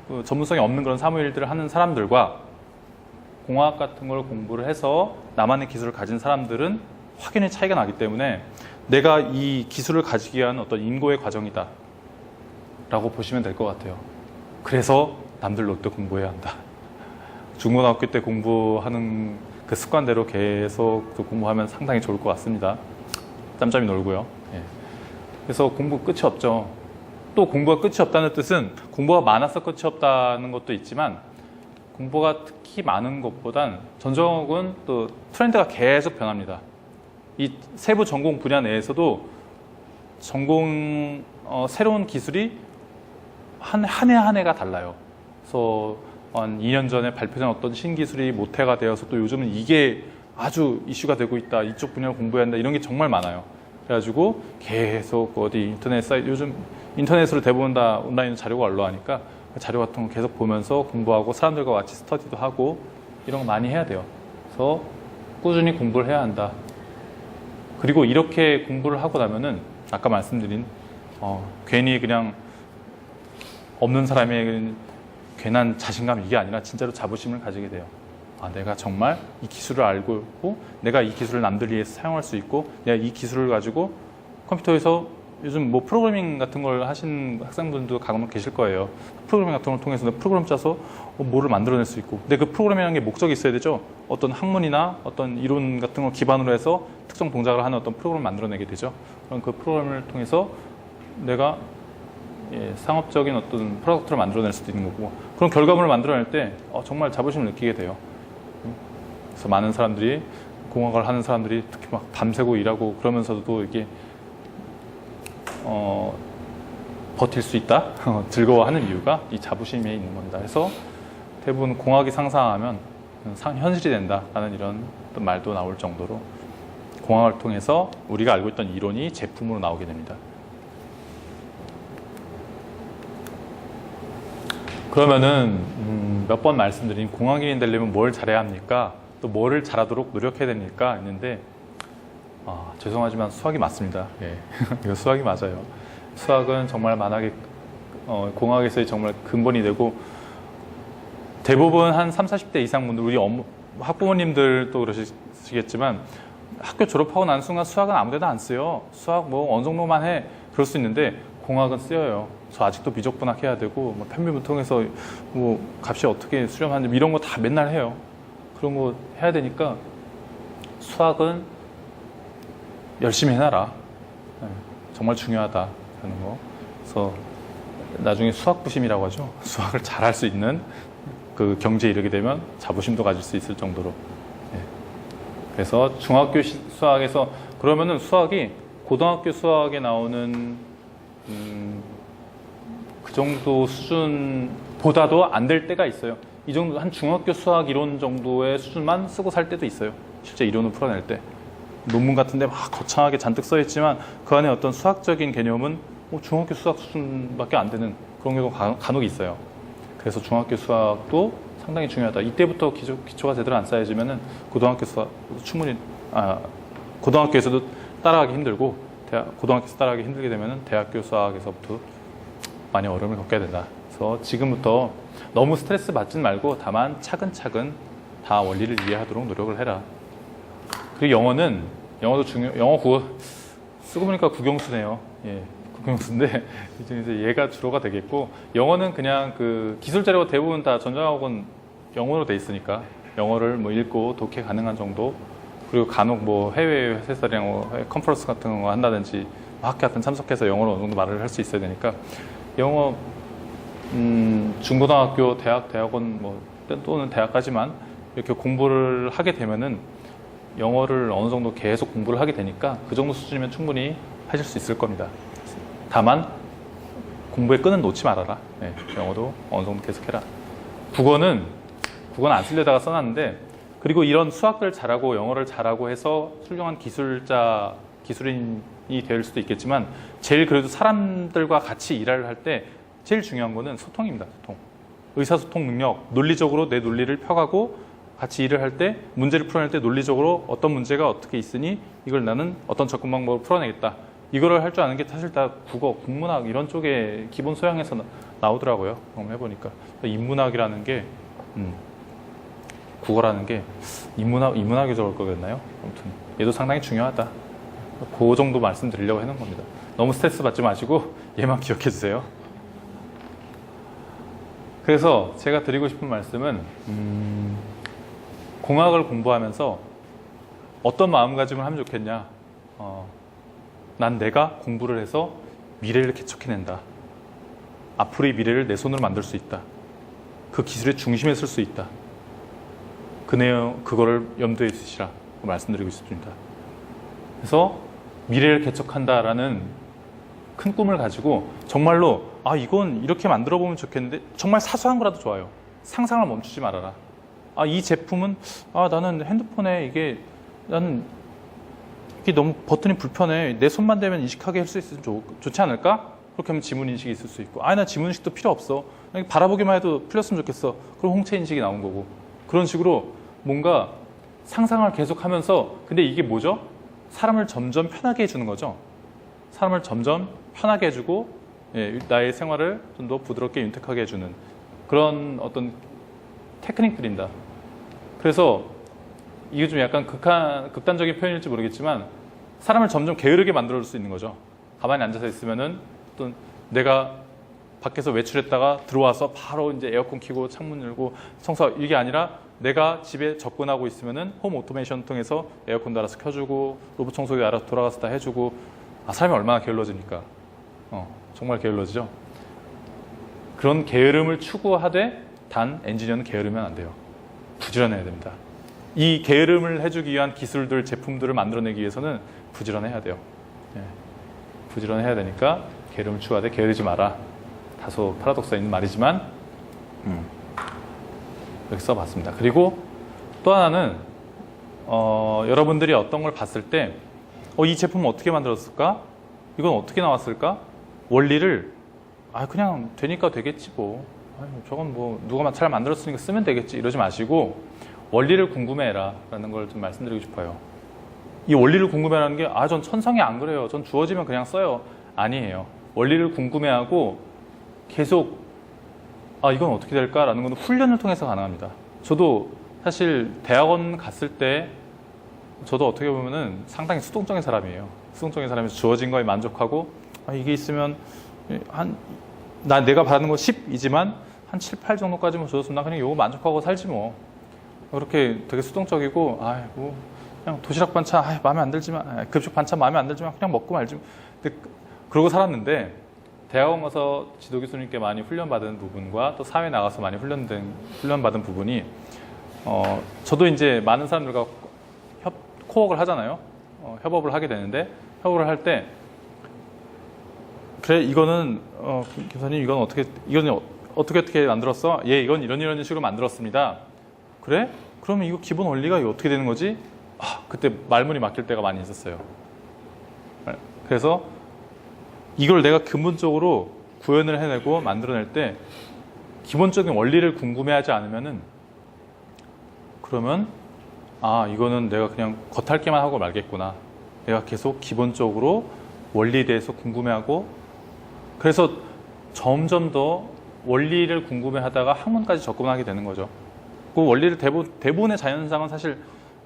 그 전문성이 없는 그런 사무일들을 하는 사람들과 공학 같은 걸 공부를 해서 나만의 기술을 가진 사람들은 확연히 차이가 나기 때문에 내가 이 기술을 가지기 위한 어떤 인고의 과정이다 라고 보시면 될 것 같아요. 그래서 남들 놀 때 공부해야 한다. 중고등학교 때 공부하는 그 습관대로 계속 공부하면 상당히 좋을 것 같습니다. 짬짬이 놀고요. 예. 그래서 공부 끝이 없죠. 또 공부가 끝이 없다는 뜻은 공부가 많아서 끝이 없다는 것도 있지만 공부가 특히 많은 것보단 전적은 또 트렌드가 계속 변합니다. 이 세부 전공 분야 내에서도 새로운 기술이 한 해 한 해가 달라요. 그래서 한 2년 전에 발표된 어떤 신기술이 모태가 되어서 또 요즘은 이게 아주 이슈가 되고 있다. 이쪽 분야를 공부해야 한다. 이런 게 정말 많아요. 그래가지고 계속 어디 인터넷 사이트, 요즘 인터넷으로 대부분 다 온라인 자료가 올라가니까 그 자료 같은 거 계속 보면서 공부하고 사람들과 같이 스터디도 하고 이런 거 많이 해야 돼요. 그래서 꾸준히 공부를 해야 한다. 그리고 이렇게 공부를 하고 나면은 아까 말씀드린 괜히 그냥 없는 사람의 괜한 자신감 이게 아니라 진짜로 자부심을 가지게 돼요. 내가 정말 이 기술을 알고 있고 내가 이 기술을 남들 위해서 사용할 수 있고 내가 이 기술을 가지고 컴퓨터에서 요즘 뭐 프로그래밍 같은 걸 하신 학생분도 가끔 계실 거예요. 프로그래밍 같은 걸 통해서 프로그램 짜서 뭐를 만들어낼 수 있고 근데 그 프로그래밍이라는 게 목적이 있어야 되죠. 어떤 학문이나 어떤 이론 같은 걸 기반으로 해서 특정 동작을 하는 어떤 프로그램을 만들어내게 되죠. 그럼 그 프로그램을 통해서 내가 상업적인 어떤 프로덕트를 만들어낼 수도 있는 거고 그런 결과물을 만들어낼 때 정말 자부심을 느끼게 돼요. 그래서 많은 사람들이 공학을 하는 사람들이 특히 막 밤새고 일하고 그러면서도 이게 버틸 수 있다? 즐거워하는 이유가 이 자부심에 있는 겁니다. 그래서 대부분 공학이 상상하면 현실이 된다라는 이런 어떤 말도 나올 정도로 공학을 통해서 우리가 알고 있던 이론이 제품으로 나오게 됩니다. 그러면은 몇 번 말씀드린 공학인이 되려면 뭘 잘해야 합니까? 또 뭐를 잘하도록 노력해야 됩니까? 했는데 죄송하지만 수학이 맞습니다. 예. 이거 수학이 맞아요. 수학은 정말 만학의 공학에서의 정말 근본이 되고 대부분 한 30, 40대 이상 분들 우리 학부모님들도 그러시겠지만 학교 졸업하고 난 순간 수학은 아무데나 안 쓰요. 수학 뭐 어느 정도만 해. 그럴 수 있는데 공학은 쓰여요. 저 아직도 미적분학 해야 되고 뭐 편미분 통해서 뭐 값이 어떻게 수렴하는지 이런 거 다 맨날 해요. 그런 거 해야 되니까 수학은 열심히 해놔라. 정말 중요하다 하는 거. 그래서 나중에 수학부심이라고 하죠. 수학을 잘할 수 있는 그 경지에 이르게 되면 자부심도 가질 수 있을 정도로. 그래서 중학교 수학에서 그러면은 수학이 고등학교 수학에 나오는 그 정도 수준보다도 안 될 때가 있어요. 이 정도 한 중학교 수학 이론 정도의 수준만 쓰고 살 때도 있어요. 실제 이론을 풀어낼 때 논문 같은데 막 거창하게 잔뜩 써 있지만 그 안에 어떤 수학적인 개념은 중학교 수학 수준밖에 안 되는 그런 경우가 간혹 있어요. 그래서 중학교 수학도 상당히 중요하다. 이때부터 기초가 제대로 안 쌓여지면은 고등학교 수학 충분히 고등학교에서도 따라가기 힘들고 고등학교에서 따라가기 힘들게 되면은 대학교 수학에서부터 많이 어려움을 겪게 된다. 그래서 지금부터 너무 스트레스 받지 말고 다만 차근차근 다 원리를 이해하도록 노력을 해라. 그리고 영어도 영어 국어 쓰고 보니까 국영수네요. 예, 국영수인데 이제 얘가 주로가 되겠고 영어는 그냥 그 기술 자료가 대부분 다 전자학원 영어로 돼 있으니까 영어를 뭐 읽고 독해 가능한 정도. 그리고 간혹 뭐 해외 회사들이랑 뭐 컨퍼런스 같은 거 한다든지 학회 같은 참석해서 영어로 어느 정도 말을 할 수 있어야 되니까 영어 중고등학교, 대학원 뭐 또는 대학까지만 이렇게 공부를 하게 되면은 영어를 어느 정도 계속 공부를 하게 되니까 그 정도 수준이면 충분히 하실 수 있을 겁니다. 다만 공부의 끈은 놓지 말아라. 네, 영어도 어느 정도 계속해라. 국어는 안 쓰려다가 써놨는데 그리고 이런 수학을 잘하고 영어를 잘하고 해서 훌륭한 기술인이 될 수도 있겠지만 제일 그래도 사람들과 같이 일을 할 때 제일 중요한 거는 소통입니다. 소통. 의사소통 능력, 논리적으로 내 논리를 펴가고 같이 일을 할 때 문제를 풀어낼 때 논리적으로 어떤 문제가 어떻게 있으니 이걸 나는 어떤 접근 방법으로 풀어내겠다. 이거를 할 줄 아는 게 사실 다 국어, 국문학 이런 쪽에 기본 소양에서 나오더라고요. 경험해보니까. 인문학이라는 게 국어라는 게 인문학이 적을 거겠나요? 아무튼 얘도 상당히 중요하다. 그 정도 말씀드리려고 해놓은 겁니다. 너무 스트레스 받지 마시고 얘만 기억해 주세요. 그래서 제가 드리고 싶은 말씀은 공학을 공부하면서 어떤 마음가짐을 하면 좋겠냐. 난 내가 공부를 해서 미래를 개척해낸다. 앞으로의 미래를 내 손으로 만들 수 있다. 그 기술의 중심에 설 수 있다. 그 내용, 그거를 염두에 두시라 말씀드리고 싶습니다. 그래서 미래를 개척한다라는 큰 꿈을 가지고 정말로 이건 이렇게 만들어 보면 좋겠는데 정말 사소한 거라도 좋아요. 상상을 멈추지 말아라. 이 제품은 나는 핸드폰에 나는 이게 너무 버튼이 불편해. 내 손만 대면 인식하게 할 수 있으면 좋지 않을까? 그렇게 하면 지문 인식이 있을 수 있고 나 지문 인식도 필요 없어. 그냥 바라보기만 해도 풀렸으면 좋겠어. 그럼 홍채 인식이 나온 거고 그런 식으로 뭔가 상상을 계속하면서 근데 이게 뭐죠? 사람을 점점 편하게 해주는 거죠. 사람을 점점 편하게 해주고 나의 생활을 좀 더 부드럽게 윤택하게 해주는 그런 어떤 테크닉들입니다. 그래서 이게 좀 약간 극단적인 표현일지 모르겠지만 사람을 점점 게으르게 만들어줄 수 있는 거죠. 가만히 앉아서 있으면은 또 내가 밖에서 외출했다가 들어와서 바로 이제 에어컨 켜고 창문 열고 청소하고 이게 아니라 내가 집에 접근하고 있으면은 홈 오토메이션 통해서 에어컨도 알아서 켜주고 로봇 청소기 알아서 돌아가서 다 해주고 사람이 얼마나 게을러집니까? 정말 게을러지죠. 그런 게으름을 추구하되 단 엔지니어는 게으르면 안 돼요. 부지런해야 됩니다. 이 게으름을 해주기 위한 기술들, 제품들을 만들어내기 위해서는 부지런해야 돼요. 부지런해야 되니까 게으름을 추구하되 게으르지 마라. 다소 파라독스가 있는 말이지만 이렇게 써봤습니다. 그리고 또 하나는 여러분들이 어떤 걸 봤을 때 이 제품은 어떻게 만들었을까? 이건 어떻게 나왔을까? 원리를 그냥 되니까 되겠지 뭐. 저건 뭐 누가 잘 만들었으니까 쓰면 되겠지 이러지 마시고 원리를 궁금해해라 라는 걸 좀 말씀드리고 싶어요. 이 원리를 궁금해하는 게 전 천성이 안 그래요. 전 주어지면 그냥 써요. 아니에요. 원리를 궁금해하고 계속 이건 어떻게 될까라는 건 훈련을 통해서 가능합니다. 저도 사실 대학원 갔을 때 저도 어떻게 보면은 상당히 수동적인 사람이에요. 수동적인 사람에서 주어진 거에 만족하고 이게 있으면 내가 받는 건 10이지만 한 7, 8 정도까지만 줘줬으면 나 그냥 이거 만족하고 살지 뭐. 그렇게 되게 수동적이고 뭐 그냥 도시락 반찬 마음에 안 들지만 급식 반찬 마음에 안 들지만 그냥 먹고 말지. 근데 그러고 살았는데 대학원 가서 지도 교수님께 많이 훈련받은 부분과 또 사회 나가서 많이 훈련받은 부분이 저도 이제 많은 사람들과 코웍을 하잖아요. 협업을 하게 되는데 협업을 할 때 그래 이거는 교수님 이건 어떻게 만들었어? 예, 이건 이런 식으로 만들었습니다. 그래? 그러면 이거 기본 원리가 이거 어떻게 되는 거지? 그때 말문이 막힐 때가 많이 있었어요. 그래서 이걸 내가 근본적으로 구현을 해내고 만들어낼 때 기본적인 원리를 궁금해하지 않으면은 그러면 이거는 내가 그냥 겉핥기만 하고 말겠구나. 내가 계속 기본적으로 원리에 대해서 궁금해하고 그래서 점점 더 원리를 궁금해하다가 학문까지 접근하게 되는 거죠. 그 원리를 대부분의 자연상은 사실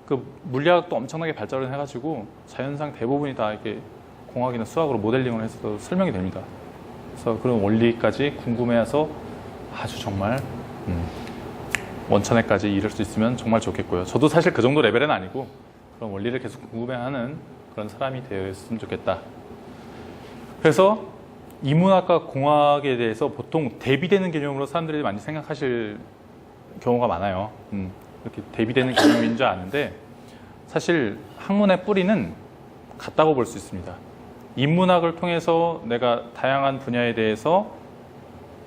그 물리학도 엄청나게 발전을 해가지고 자연상 대부분이 다 이렇게 공학이나 수학으로 모델링을 해서 설명이 됩니다. 그래서 그런 원리까지 궁금해해서 아주 정말 원천에까지 이룰 수 있으면 정말 좋겠고요. 저도 사실 그 정도 레벨은 아니고 그런 원리를 계속 궁금해하는 그런 사람이 되었으면 좋겠다. 그래서 인문학과 공학에 대해서 보통 대비되는 개념으로 사람들이 많이 생각하실 경우가 많아요. 이렇게 대비되는 개념인 줄 아는데 사실 학문의 뿌리는 같다고 볼 수 있습니다. 인문학을 통해서 내가 다양한 분야에 대해서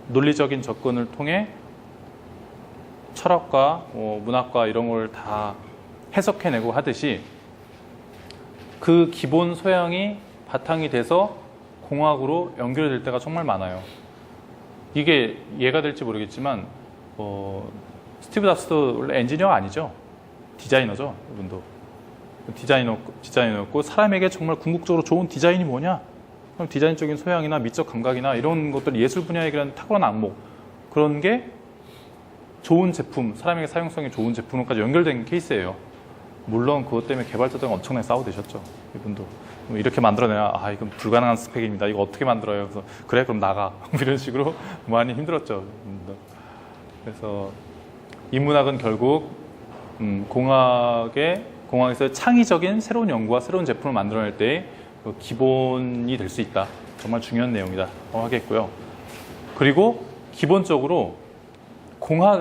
논리적인 접근을 통해 철학과 문학과 이런 걸 다 해석해내고 하듯이 그 기본 소양이 바탕이 돼서 공학으로 연결될 때가 정말 많아요. 이게 이해가 될지 모르겠지만 스티브 잡스도 원래 엔지니어가 아니죠. 디자이너죠. 이분도. 디자이너였고 사람에게 정말 궁극적으로 좋은 디자인이 뭐냐? 그럼 디자인적인 소양이나 미적 감각이나 이런 것들 예술 분야에 대한 탁월한 안목 그런 게 좋은 제품, 사람에게 사용성이 좋은 제품까지 연결된 케이스예요. 물론 그것 때문에 개발자들과 엄청나게 싸우되셨죠. 이분도 이렇게 만들어내야 이건 불가능한 스펙입니다. 이거 어떻게 만들어요? 그래서 그래 그럼 나가 이런 식으로 많이 힘들었죠. 그래서 인문학은 결국 공학에서 창의적인 새로운 연구와 새로운 제품을 만들어낼 때의 기본이 될 수 있다. 정말 중요한 내용이다 하겠고요. 그리고 기본적으로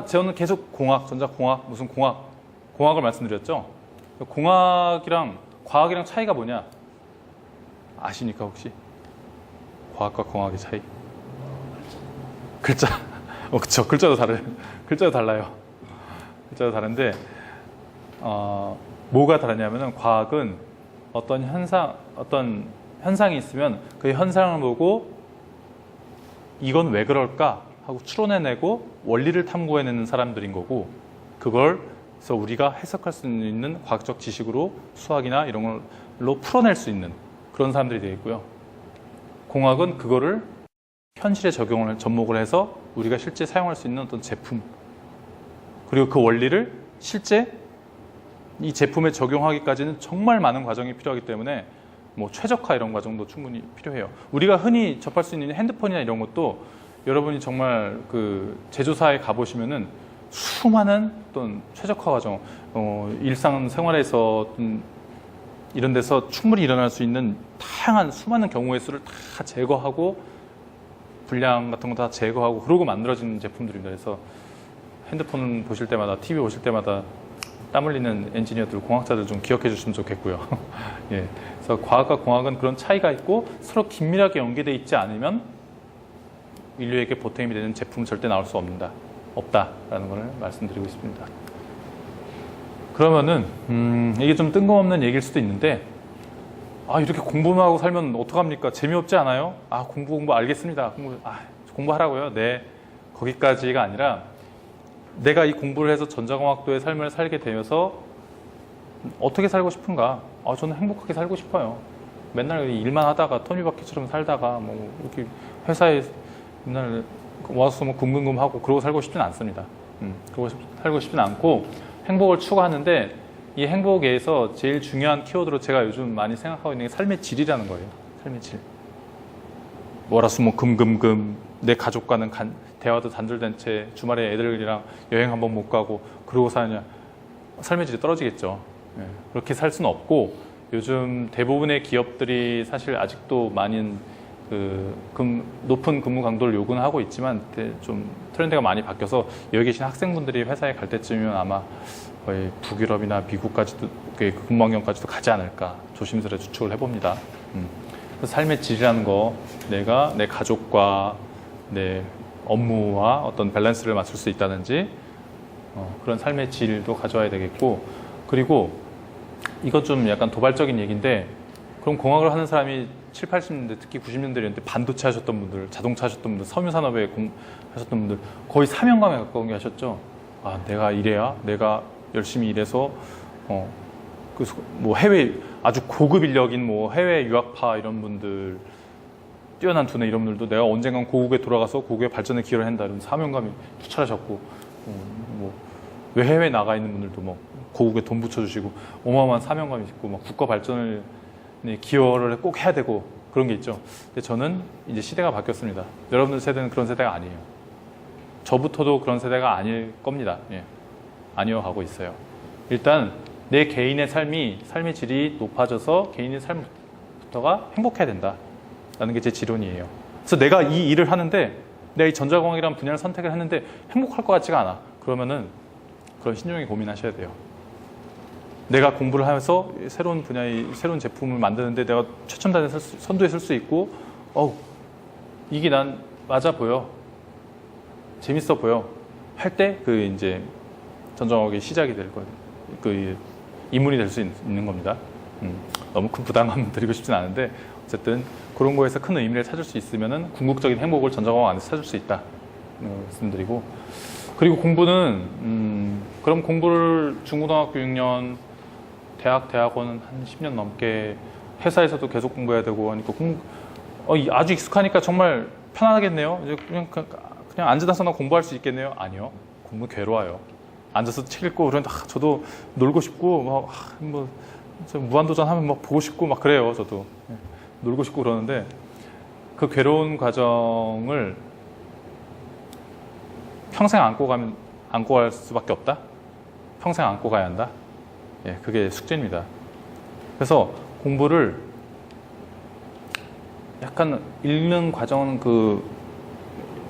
저는 계속 전자공학, 무슨 공학을 말씀드렸죠. 공학이랑 과학이랑 차이가 뭐냐? 아십니까 혹시? 과학과 공학의 차이? 글자. 그렇죠. 글자도 달라요. 글자도 다른데 뭐가 다르냐면은 과학은 어떤 현상이 있으면 그 현상을 보고 이건 왜 그럴까 하고 추론해내고 원리를 탐구해내는 사람들인 거고 그래서 우리가 해석할 수 있는 과학적 지식으로 수학이나 이런 걸로 풀어낼 수 있는 그런 사람들이 되겠고요. 공학은 그거를 현실에 접목을 해서 우리가 실제 사용할 수 있는 어떤 제품 그리고 그 원리를 실제 이 제품에 적용하기까지는 정말 많은 과정이 필요하기 때문에 최적화 이런 과정도 충분히 필요해요. 우리가 흔히 접할 수 있는 핸드폰이나 이런 것도 여러분이 정말 그 제조사에 가보시면은 수많은 어떤 최적화 과정, 일상생활에서 이런 데서 충분히 일어날 수 있는 다양한 수많은 경우의 수를 다 제거하고 불량 같은 거 다 제거하고 그러고 만들어진 제품들입니다. 그래서 핸드폰 보실 때마다 TV 보실 때마다 땀 흘리는 엔지니어들, 공학자들 좀 기억해 주시면 좋겠고요. 예. 그래서 과학과 공학은 그런 차이가 있고 서로 긴밀하게 연계되어 있지 않으면 인류에게 보탬이 되는 제품은 절대 나올 수 없다라는 것을 말씀드리고 있습니다. 그러면은 이게 좀 뜬금없는 얘기일 수도 있는데 이렇게 공부만 하고 살면 어떡합니까? 재미없지 않아요? 공부 알겠습니다. 공부하라고요? 네. 거기까지가 아니라 내가 이 공부를 해서 전자공학도의 삶을 살게 되면서 어떻게 살고 싶은가? 저는 행복하게 살고 싶어요. 맨날 일만 하다가 토니바퀴처럼 살다가 뭐 이렇게 회사에 맨날 와서 뭐 굶금금하고 그러고 살고 싶지는 않습니다. 그러고 살고 싶지는 않고 행복을 추구하는데 이 행복에서 제일 중요한 키워드로 제가 요즘 많이 생각하고 있는 게 삶의 질이라는 거예요. 삶의 질. 월화수목 금금금 내 가족과는 대화도 단절된 채 주말에 애들이랑 여행 한번 못 가고 그러고 사느냐. 삶의 질이 떨어지겠죠. 예, 그렇게 살 수는 없고 요즘 대부분의 기업들이 사실 아직도 많은 높은 근무 강도를 요구는 하고 있지만 좀 트렌드가 많이 바뀌어서 여기 계신 학생분들이 회사에 갈 때쯤이면 아마 거의 북유럽이나 미국까지도 근무 환경까지도 가지 않을까 조심스레 추측을 해봅니다. 그래서 삶의 질이라는 거 내가 내 가족과 내 업무와 어떤 밸런스를 맞출 수 있다든지 그런 삶의 질도 가져와야 되겠고 그리고 이것 좀 약간 도발적인 얘기인데 그럼 공학을 하는 사람이 7, 80년대 특히 90년대였는데 반도체 하셨던 분들, 자동차 하셨던 분들, 섬유산업에 하셨던 분들 거의 사명감에 가까운 게 하셨죠. 아, 내가 이래야 내가 열심히 일해서 뭐 해외 아주 고급 인력인 뭐 해외 유학파 이런 분들 뛰어난 두뇌 이런 분들도 내가 언젠간 고국에 돌아가서 고국의 발전에 기여를 한다 이런 사명감이 투철하셨고 뭐 해외에 나가 있는 분들도 뭐 고국에 돈 붙여주시고 어마어마한 사명감이 있고 막 국가 발전을 기여를 꼭 해야 되고 그런 게 있죠. 근데 저는 이제 시대가 바뀌었습니다. 여러분들 세대는 그런 세대가 아니에요. 저부터도 그런 세대가 아닐 겁니다. 예. 아니어가고 있어요. 일단 내 개인의 삶의 질이 높아져서 개인의 삶부터가 행복해야 된다라는 게 제 지론이에요. 그래서 내가 이 일을 하는데 내가 이 전자공학이라는 분야를 선택을 했는데 행복할 것 같지가 않아. 그러면은 그런 신중하게 고민하셔야 돼요. 내가 공부를 하면서 새로운 분야의 새로운 제품을 만드는데 내가 최첨단에 선두에 설 수 있고 이게 난 맞아 보여. 재밌어 보여. 할 때 이제 전자공학의 시작이 될 거예요. 입문이 될 수 있는 겁니다. 너무 큰 부담감 드리고 싶진 않은데 어쨌든 그런 거에서 큰 의미를 찾을 수 있으면은 궁극적인 행복을 전자공학 안에서 찾을 수 있다 말씀드리고 그리고 공부는 그럼 공부를 중고등학교 6년 대학원은 한 10년 넘게 회사에서도 계속 공부해야 되고 하니까 아주 익숙하니까 정말 편안하겠네요. 이제 그냥 앉아서나 공부할 수 있겠네요. 아니요. 공부 괴로워요. 앉아서 책 읽고 그러는데 저도 놀고 싶고 무한도전 하면 막 보고 싶고 막 그래요. 저도 놀고 싶고 그러는데 그 괴로운 과정을 평생 안고 갈 수밖에 없다. 평생 안고 가야 한다. 예, 그게 숙제입니다. 그래서 공부를 약간 읽는 과정은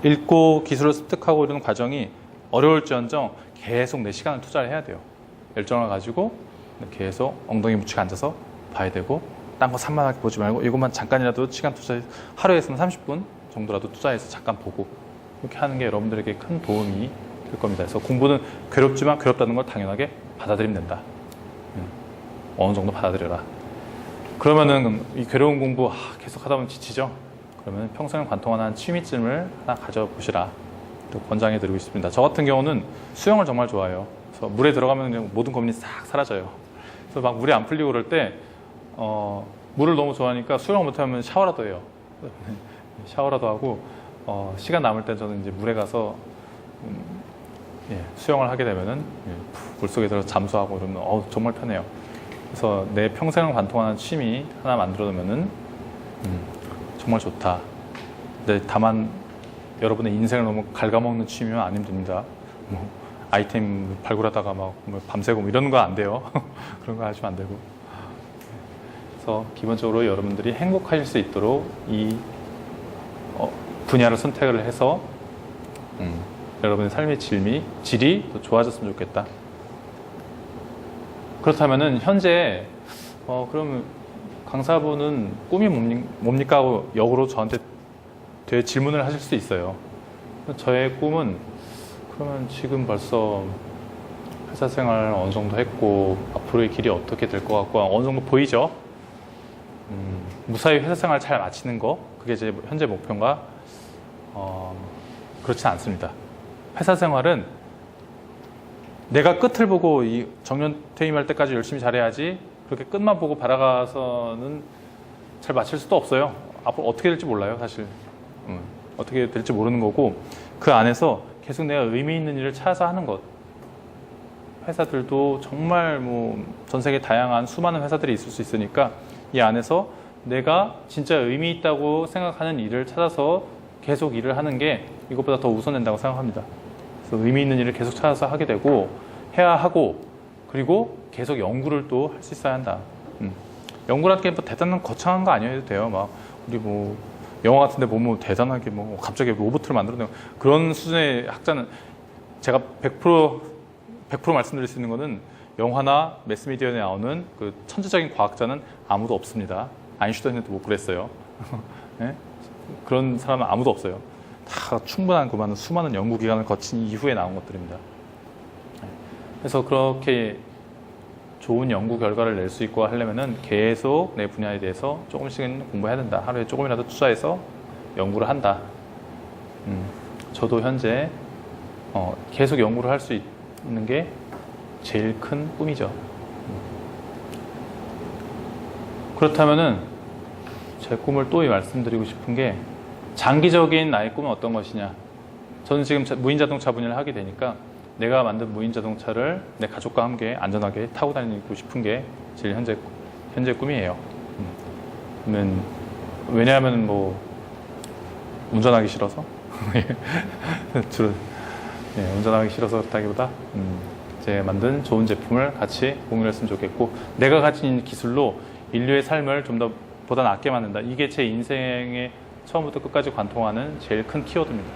읽고 기술을 습득하고 이런 과정이 어려울지언정 계속 내 시간을 투자를 해야 돼요. 열정을 가지고 계속 엉덩이 묻히고 앉아서 봐야 되고 딴 거 산만하게 보지 말고 이것만 잠깐이라도 시간 투자해서 하루에서는 30분 정도라도 투자해서 잠깐 보고 이렇게 하는 게 여러분들에게 큰 도움이 될 겁니다. 그래서 공부는 괴롭지만 괴롭다는 걸 당연하게 받아들이면 된다. 어느 정도 받아들여라. 그러면은 이 괴로운 공부 계속 하다 보면 지치죠? 그러면 평생을 관통하는 취미쯤을 하나 가져보시라. 또 권장해 드리고 싶습니다. 저 같은 경우는 수영을 정말 좋아해요. 그래서 물에 들어가면 그냥 모든 고민이 싹 사라져요. 그래서 막 물이 안 풀리고 그럴 때 물을 너무 좋아하니까 수영을 못하면 샤워라도 해요. 샤워라도 하고 시간 남을 때 저는 이제 물에 가서 수영을 하게 되면은 물속에 들어서 잠수하고 그러면 정말 편해요. 그래서 내 평생을 관통하는 취미 하나 만들어두면은 정말 좋다. 근데 다만 여러분의 인생을 너무 갉아먹는 취미면 안 힘듭니다. 뭐 아이템 발굴하다가 막 밤새고 이러는 거 안 돼요. 그런 거 하시면 안 되고. 그래서 기본적으로 여러분들이 행복하실 수 있도록 이 분야를 선택을 해서 여러분의 삶의 질이 더 좋아졌으면 좋겠다. 그렇다면은 현재 그러면 강사분은 꿈이 뭡니까 하고 역으로 저한테 되게 질문을 하실 수 있어요. 저의 꿈은 그러면 지금 벌써 회사 생활 어느 정도 했고 앞으로의 길이 어떻게 될 것 같고 어느 정도 보이죠? 무사히 회사 생활 잘 마치는 거 그게 제 현재 목표인가? 그렇지 않습니다. 회사 생활은 내가 끝을 보고 이 정년 퇴임할 때까지 열심히 잘해야지 그렇게 끝만 보고 바라가서는 잘 맞힐 수도 없어요. 앞으로 어떻게 될지 몰라요, 사실. 어떻게 될지 모르는 거고, 그 안에서 계속 내가 의미 있는 일을 찾아서 하는 것. 회사들도 정말 뭐 전 세계 다양한 수많은 회사들이 있을 수 있으니까 이 안에서 내가 진짜 의미 있다고 생각하는 일을 찾아서 계속 일을 하는 게 이것보다 더 우선된다고 생각합니다. 그래서 의미 있는 일을 계속 찾아서 하게 되고 해야 하고, 그리고 계속 연구를 또 할 수 있어야 한다. 연구라는 게 뭐 대단한 거창한 거 아니어도 돼요. 막 우리 뭐 영화 같은데 보면 대단하게 뭐 갑자기 로봇을 만들어내고 그런 수준의 학자는, 제가 100% 말씀드릴 수 있는 거는 영화나 매스미디어에 나오는 그 천재적인 과학자는 아무도 없습니다. 아인슈타인도 못 그랬어요. 네? 그런 사람은 아무도 없어요. 다 충분한 그만한 수많은 연구기관을 거친 이후에 나온 것들입니다. 그래서 그렇게 좋은 연구 결과를 낼 수 있고 하려면은 계속 내 분야에 대해서 조금씩은 공부해야 된다. 하루에 조금이라도 투자해서 연구를 한다. 저도 현재 계속 연구를 할 수 있는 게 제일 큰 꿈이죠. 그렇다면은 제 꿈을 또 말씀드리고 싶은 게, 장기적인 나의 꿈은 어떤 것이냐. 저는 지금 무인자동차 분야를 하게 되니까 내가 만든 무인자동차를 내 가족과 함께 안전하게 타고 다니고 싶은 게 제일 현재 꿈이에요. 왜냐하면 뭐 운전하기 싫어서 주로 운전하기 싫어서 그렇다기보다 제가 만든 좋은 제품을 같이 공유했으면 좋겠고, 내가 가진 기술로 인류의 삶을 좀 더 보다 낫게 만든다. 이게 제 인생의 처음부터 끝까지 관통하는 제일 큰 키워드입니다.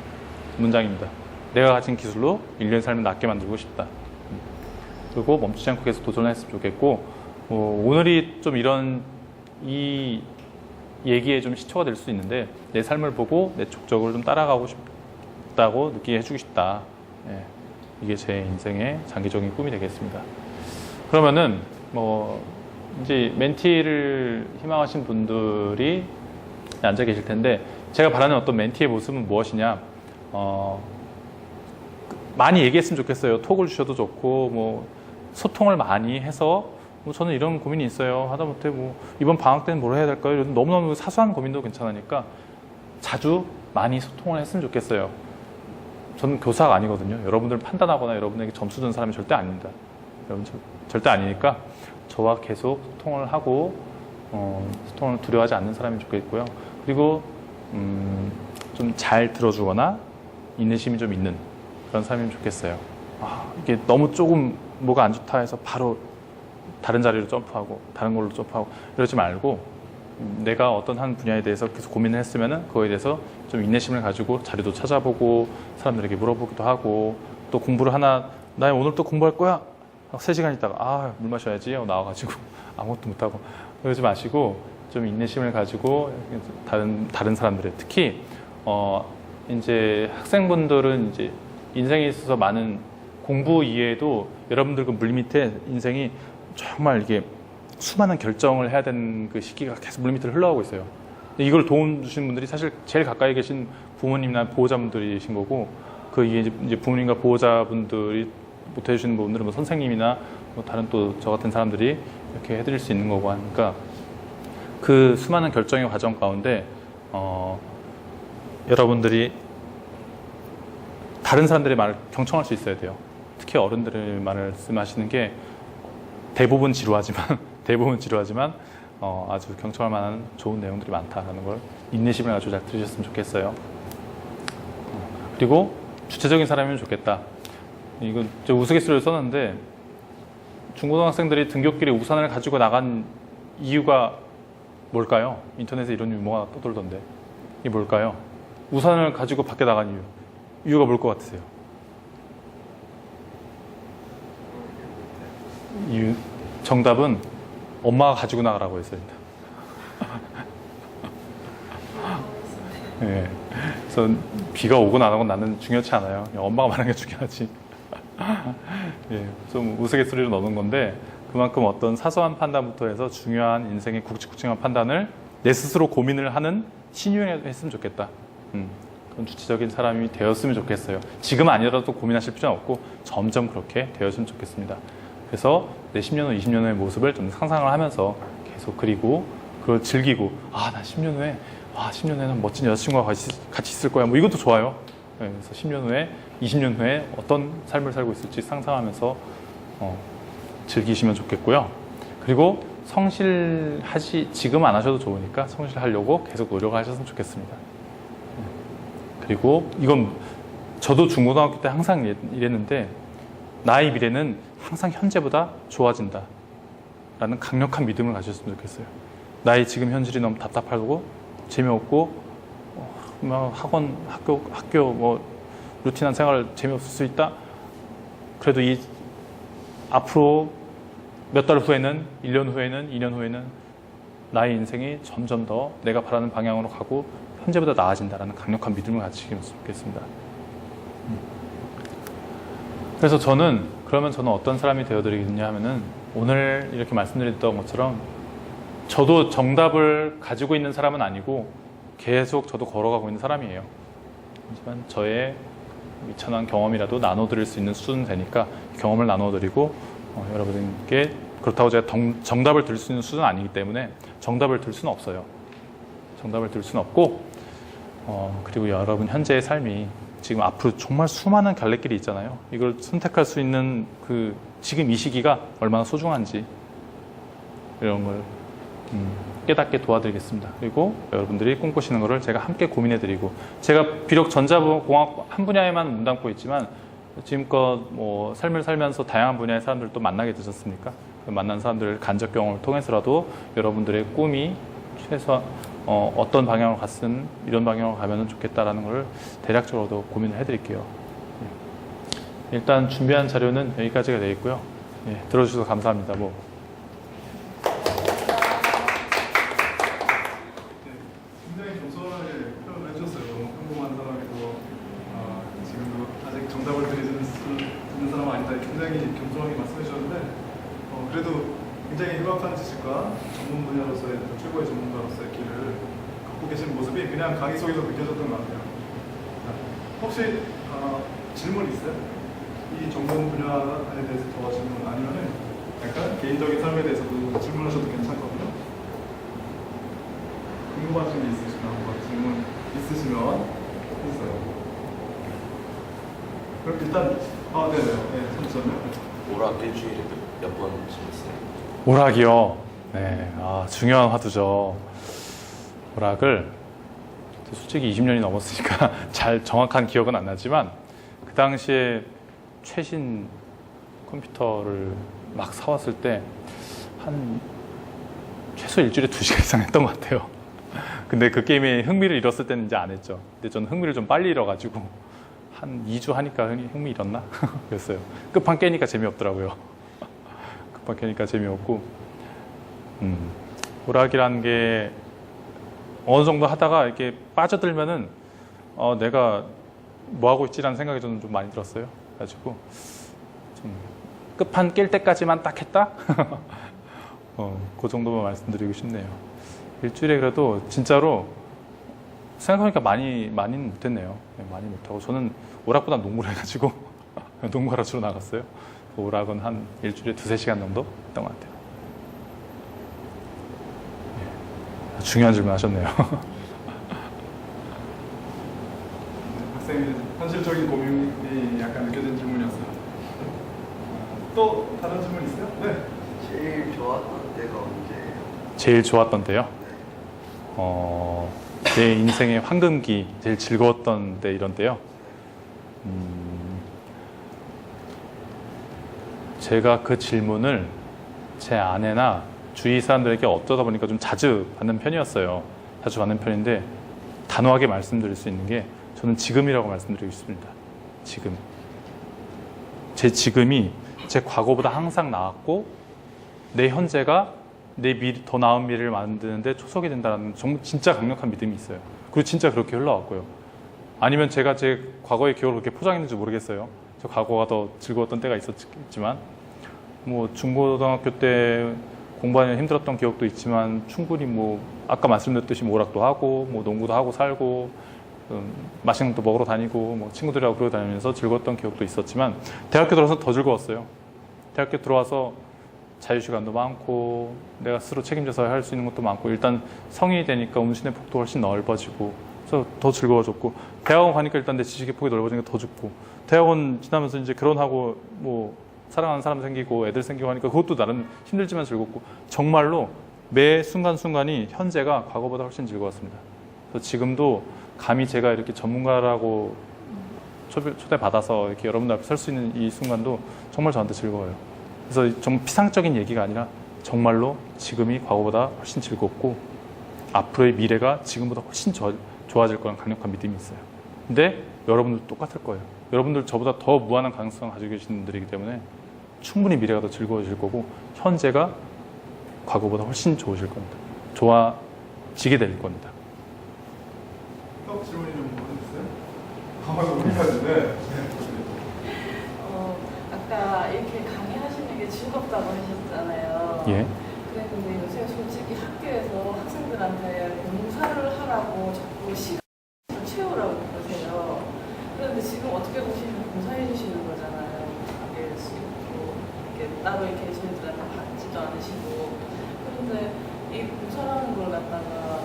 문장입니다. 내가 가진 기술로 인류의 삶을 낫게 만들고 싶다. 그리고 멈추지 않고 계속 도전했으면 좋겠고, 오늘이 좀 이 얘기에 좀 시초가 될 수 있는데, 내 삶을 보고 내 족적을 좀 따라가고 싶다고 느끼게 해주고 싶다. 예, 이게 제 인생의 장기적인 꿈이 되겠습니다. 그러면은 이제 멘티를 희망하신 분들이 앉아 계실 텐데, 제가 바라는 어떤 멘티의 모습은 무엇이냐? 많이 얘기했으면 좋겠어요. 톡을 주셔도 좋고, 뭐 소통을 많이 해서, 저는 이런 고민이 있어요. 하다못해 이번 방학 때는 뭘 해야 될까요? 이런 너무너무 사소한 고민도 괜찮으니까 자주 많이 소통을 했으면 좋겠어요. 저는 교사가 아니거든요. 여러분들을 판단하거나 여러분에게 점수 주는 사람이 절대 아닙니다. 여러분 절대 아니니까 저와 계속 소통을 하고, 소통을 두려워하지 않는 사람이 좋겠고요. 그리고 좀 잘 들어주거나 인내심이 좀 있는 그런 사람이면 좋겠어요. 이게 너무 조금 뭐가 안 좋다 해서 바로 다른 자리로 점프하고 다른 걸로 점프하고 이러지 말고, 내가 어떤 한 분야에 대해서 계속 고민을 했으면은 그거에 대해서 좀 인내심을 가지고 자료도 찾아보고 사람들에게 물어보기도 하고, 또 공부를 나 오늘 또 공부할 거야. 3시간 있다가 물 마셔야지 나와가지고 아무것도 못하고 그러지 마시고, 좀 인내심을 가지고 다른 사람들의, 특히 이제 학생분들은 이제 인생에 있어서 많은 공부 이외에도 여러분들 그 물밑에 인생이 정말 이게 수많은 결정을 해야 되는 그 시기가 계속 물밑으로 흘러가고 있어요. 이걸 도움 주시는 분들이 사실 제일 가까이 계신 부모님이나 보호자분들이신 거고, 그 이제 부모님과 보호자분들이 못 해주시는 분들은 뭐 선생님이나 뭐 다른 또 저 같은 사람들이 이렇게 해드릴 수 있는 거고 하니까, 그 수많은 결정의 과정 가운데 여러분들이 다른 사람들의 말을 경청할 수 있어야 돼요. 특히 어른들의 말씀하시는 게 대부분 지루하지만 아주 경청할 만한 좋은 내용들이 많다라는 걸 인내심을 가지고 잘 들으셨으면 좋겠어요. 그리고 주체적인 사람이면 좋겠다. 이건 저 우스갯소리를 썼는데, 중고등학생들이 등굣길에 우산을 가지고 나간 이유가 뭘까요? 인터넷에 이런 유머가 떠돌던데, 이게 뭘까요? 우산을 가지고 밖에 나간 이유가 뭘 것 같으세요? 정답은 엄마가 가지고 나가라고 했습니다. 네. 그래서 비가 오고 안 오고 나는 중요치 않아요. 그냥 엄마가 말하는 게 중요하지. 예, 좀 우스갯소리로 넣는 건데, 그만큼 어떤 사소한 판단부터 해서 중요한 인생의 굵직굵직한 판단을 내 스스로 고민을 하는 신유를 했으면 좋겠다. 그런 주체적인 사람이 되었으면 좋겠어요. 지금 아니라도 고민하실 필요는 없고 점점 그렇게 되었으면 좋겠습니다. 그래서 내 10년 후, 20년 후의 모습을 좀 상상을 하면서 계속 그리고 그걸 즐기고 나 10년 후에 10년 후에는 멋진 여자친구와 같이 있을 거야. 뭐 이것도 좋아요. 네, 그래서 10년 후에 20년 후에 어떤 삶을 살고 있을지 상상하면서 즐기시면 좋겠고요. 그리고 지금 안 하셔도 좋으니까 성실하려고 계속 노력하셨으면 좋겠습니다. 그리고 이건 저도 중고등학교 때 항상 이랬는데 나의 미래는 항상 현재보다 좋아진다 라는 강력한 믿음을 가졌으면 좋겠어요. 나의 지금 현실이 너무 답답하고 재미없고 학교 루틴한 생활 재미없을 수 있다. 그래도 앞으로 몇 달 후에는 1년 후에는 2년 후에는 나의 인생이 점점 더 내가 바라는 방향으로 가고 현재보다 나아진다라는 강력한 믿음을 가지시면 좋겠습니다. 그래서 그러면 저는 어떤 사람이 되어드리겠냐 하면은 오늘 이렇게 말씀드렸던 것처럼 저도 정답을 가지고 있는 사람은 아니고 계속 저도 걸어가고 있는 사람이에요. 하지만 저의 미천한 경험이라도 나눠드릴 수 있는 수준은 되니까 경험을 나눠드리고 여러분께 그렇다고 제가 정답을 들 수 있는 수준은 아니기 때문에 정답을 들 수는 없어요. 정답을 들 수는 없고 그리고 여러분 현재의 삶이 지금 앞으로 정말 수많은 갈래길이 있잖아요. 이걸 선택할 수 있는 지금 이 시기가 얼마나 소중한지 이런 걸 깨닫게 도와드리겠습니다. 그리고 여러분들이 꿈꾸시는 것을 제가 함께 고민해드리고 제가 비록 전자공학 한 분야에만 몸담고 있지만 지금껏 삶을 살면서 다양한 분야의 사람들도 만나게 되셨습니까? 만난 사람들 간접 경험을 통해서라도 여러분들의 꿈이 최소한 어떤 방향으로 갔으면 이런 방향으로 가면 좋겠다라는 걸 대략적으로도 고민을 해드릴게요. 일단 준비한 자료는 여기까지가 되어 있고요. 들어주셔서 감사합니다.
굉장히 겸손하게 표현을 해주셨어요. 너무 평범한 사람이고 지금도 아직 정답을 드리는 사람은 아니다. 굉장히 겸손하게 말씀해 주셨는데 그래도 굉장히 흉악한 지식과 전문 분야로서의 최고의 전문가로서의 길을 갖고 계신 모습이 그냥 강의 속에서 느껴졌던 것 같아요. 혹시 질문 있어요? 이 전문 분야에 대해서 더 질문 아니면은 약간 개인적인 삶에 대해서도 질문하셔도 괜찮거든요. 궁금하신 게 있으시면 질문 있으시면 해주세요. 그럼 일단 네네 잠시만요.
오락 일주일에 몇 번 지냈어요?
오락이요. 네, 중요한 화두죠. 오락을 솔직히 20년이 넘었으니까 잘 정확한 기억은 안 나지만 그 당시에 최신 컴퓨터를 막 사왔을 때 한 최소 일주일에 2시간 이상 했던 것 같아요. 근데 그 게임에 흥미를 잃었을 때는 이제 안 했죠. 근데 저는 흥미를 좀 빨리 잃어가지고 한 2주 하니까 흥미 잃었나? 그랬어요. 끝판 깨니까 재미없더라고요. 끝판 깨니까 재미없고 오락이라는 게 어느 정도 하다가 이렇게 빠져들면은 내가 뭐 하고 있지라는 생각이 저는 좀 많이 들었어요. 그래가지고 좀 끝판 깰 때까지만 딱 했다? 그 정도만 말씀드리고 싶네요. 일주일에 그래도 진짜로 생각해보니까 많이는 못했네요. 네, 많이 못하고 저는 오락보다 농구를 해가지고 농구하러 주로 나갔어요. 오락은 한 일주일에 2-3시간 정도 했던 것 같아요. 네, 중요한 질문 하셨네요.
학생의 현실적인 고민이 약간 느껴진 질문이었어요. 또 다른 질문 있어요? 네.
제일 좋았던 때가 언제예요?
제일 좋았던 때요? 내 인생의 황금기, 제일 즐거웠던 때 이런 때요? 제가 그 질문을 제 아내나 주위 사람들에게 어쩌다 보니까 좀 자주 받는 편이었어요. 자주 받는 편인데 단호하게 말씀드릴 수 있는 게 저는 지금이라고 말씀드리고 싶습니다. 지금. 제 지금이 제 과거보다 항상 나았고 내 현재가 더 나은 미래를 만드는데 초석이 된다는 정말 진짜 강력한 믿음이 있어요. 그리고 진짜 그렇게 흘러왔고요. 아니면 제가 제 과거의 기억을 그렇게 포장했는지 모르겠어요. 저 과거가 더 즐거웠던 때가 있었지만 중고등학교 때 공부하느라 힘들었던 기억도 있지만 충분히 아까 말씀드렸듯이 오락도 하고 농구도 하고 살고 맛있는 것도 먹으러 다니고 친구들이랑 그러고 다니면서 즐거웠던 기억도 있었지만 대학교 들어서 더 즐거웠어요. 대학교 들어와서 자유시간도 많고 내가 스스로 책임져서 할 수 있는 것도 많고 일단 성인이 되니까 운신의 폭도 훨씬 넓어지고 그래서 더 즐거워졌고 대학원 가니까 일단 내 지식의 폭이 넓어지니까 더 좋고 대학원 지나면서 이제 결혼하고 뭐 사랑하는 사람 생기고 애들 생기고 하니까 그것도 나름 힘들지만 즐겁고 정말로 매 순간순간이 현재가 과거보다 훨씬 즐거웠습니다. 그래서 지금도 감히 제가 이렇게 전문가라고 초대받아서 이렇게 여러분들 앞에 설 수 있는 이 순간도 정말 저한테 즐거워요. 그래서 좀 피상적인 얘기가 아니라 정말로 지금이 과거보다 훨씬 즐겁고 앞으로의 미래가 지금보다 훨씬 좋아질 거란 강력한 믿음이 있어요. 근데 여러분들도 똑같을 거예요. 여러분들 저보다 더 무한한 가능성을 가지고 계신 분들이기 때문에 충분히 미래가 더 즐거워질 거고 현재가 과거보다 훨씬 좋아질 겁니다. 좋아지게 될 겁니다.
또 질문이 좀 해주세요. 네.
아까 이렇게 강의하시는 게 즐겁다고 하셨잖아요.
예.
그랬는데 요새 솔직히 학교에서 학생들한테 봉사를 하라고 자꾸 시간을 채우라고 그러세요. 그런데 지금 어떻게 보시면 봉사해 주시는 거잖아요. 이렇게 따로 이렇게 저희들한테 받지도 않으시고. 그런데 이 봉사라는 걸 갖다가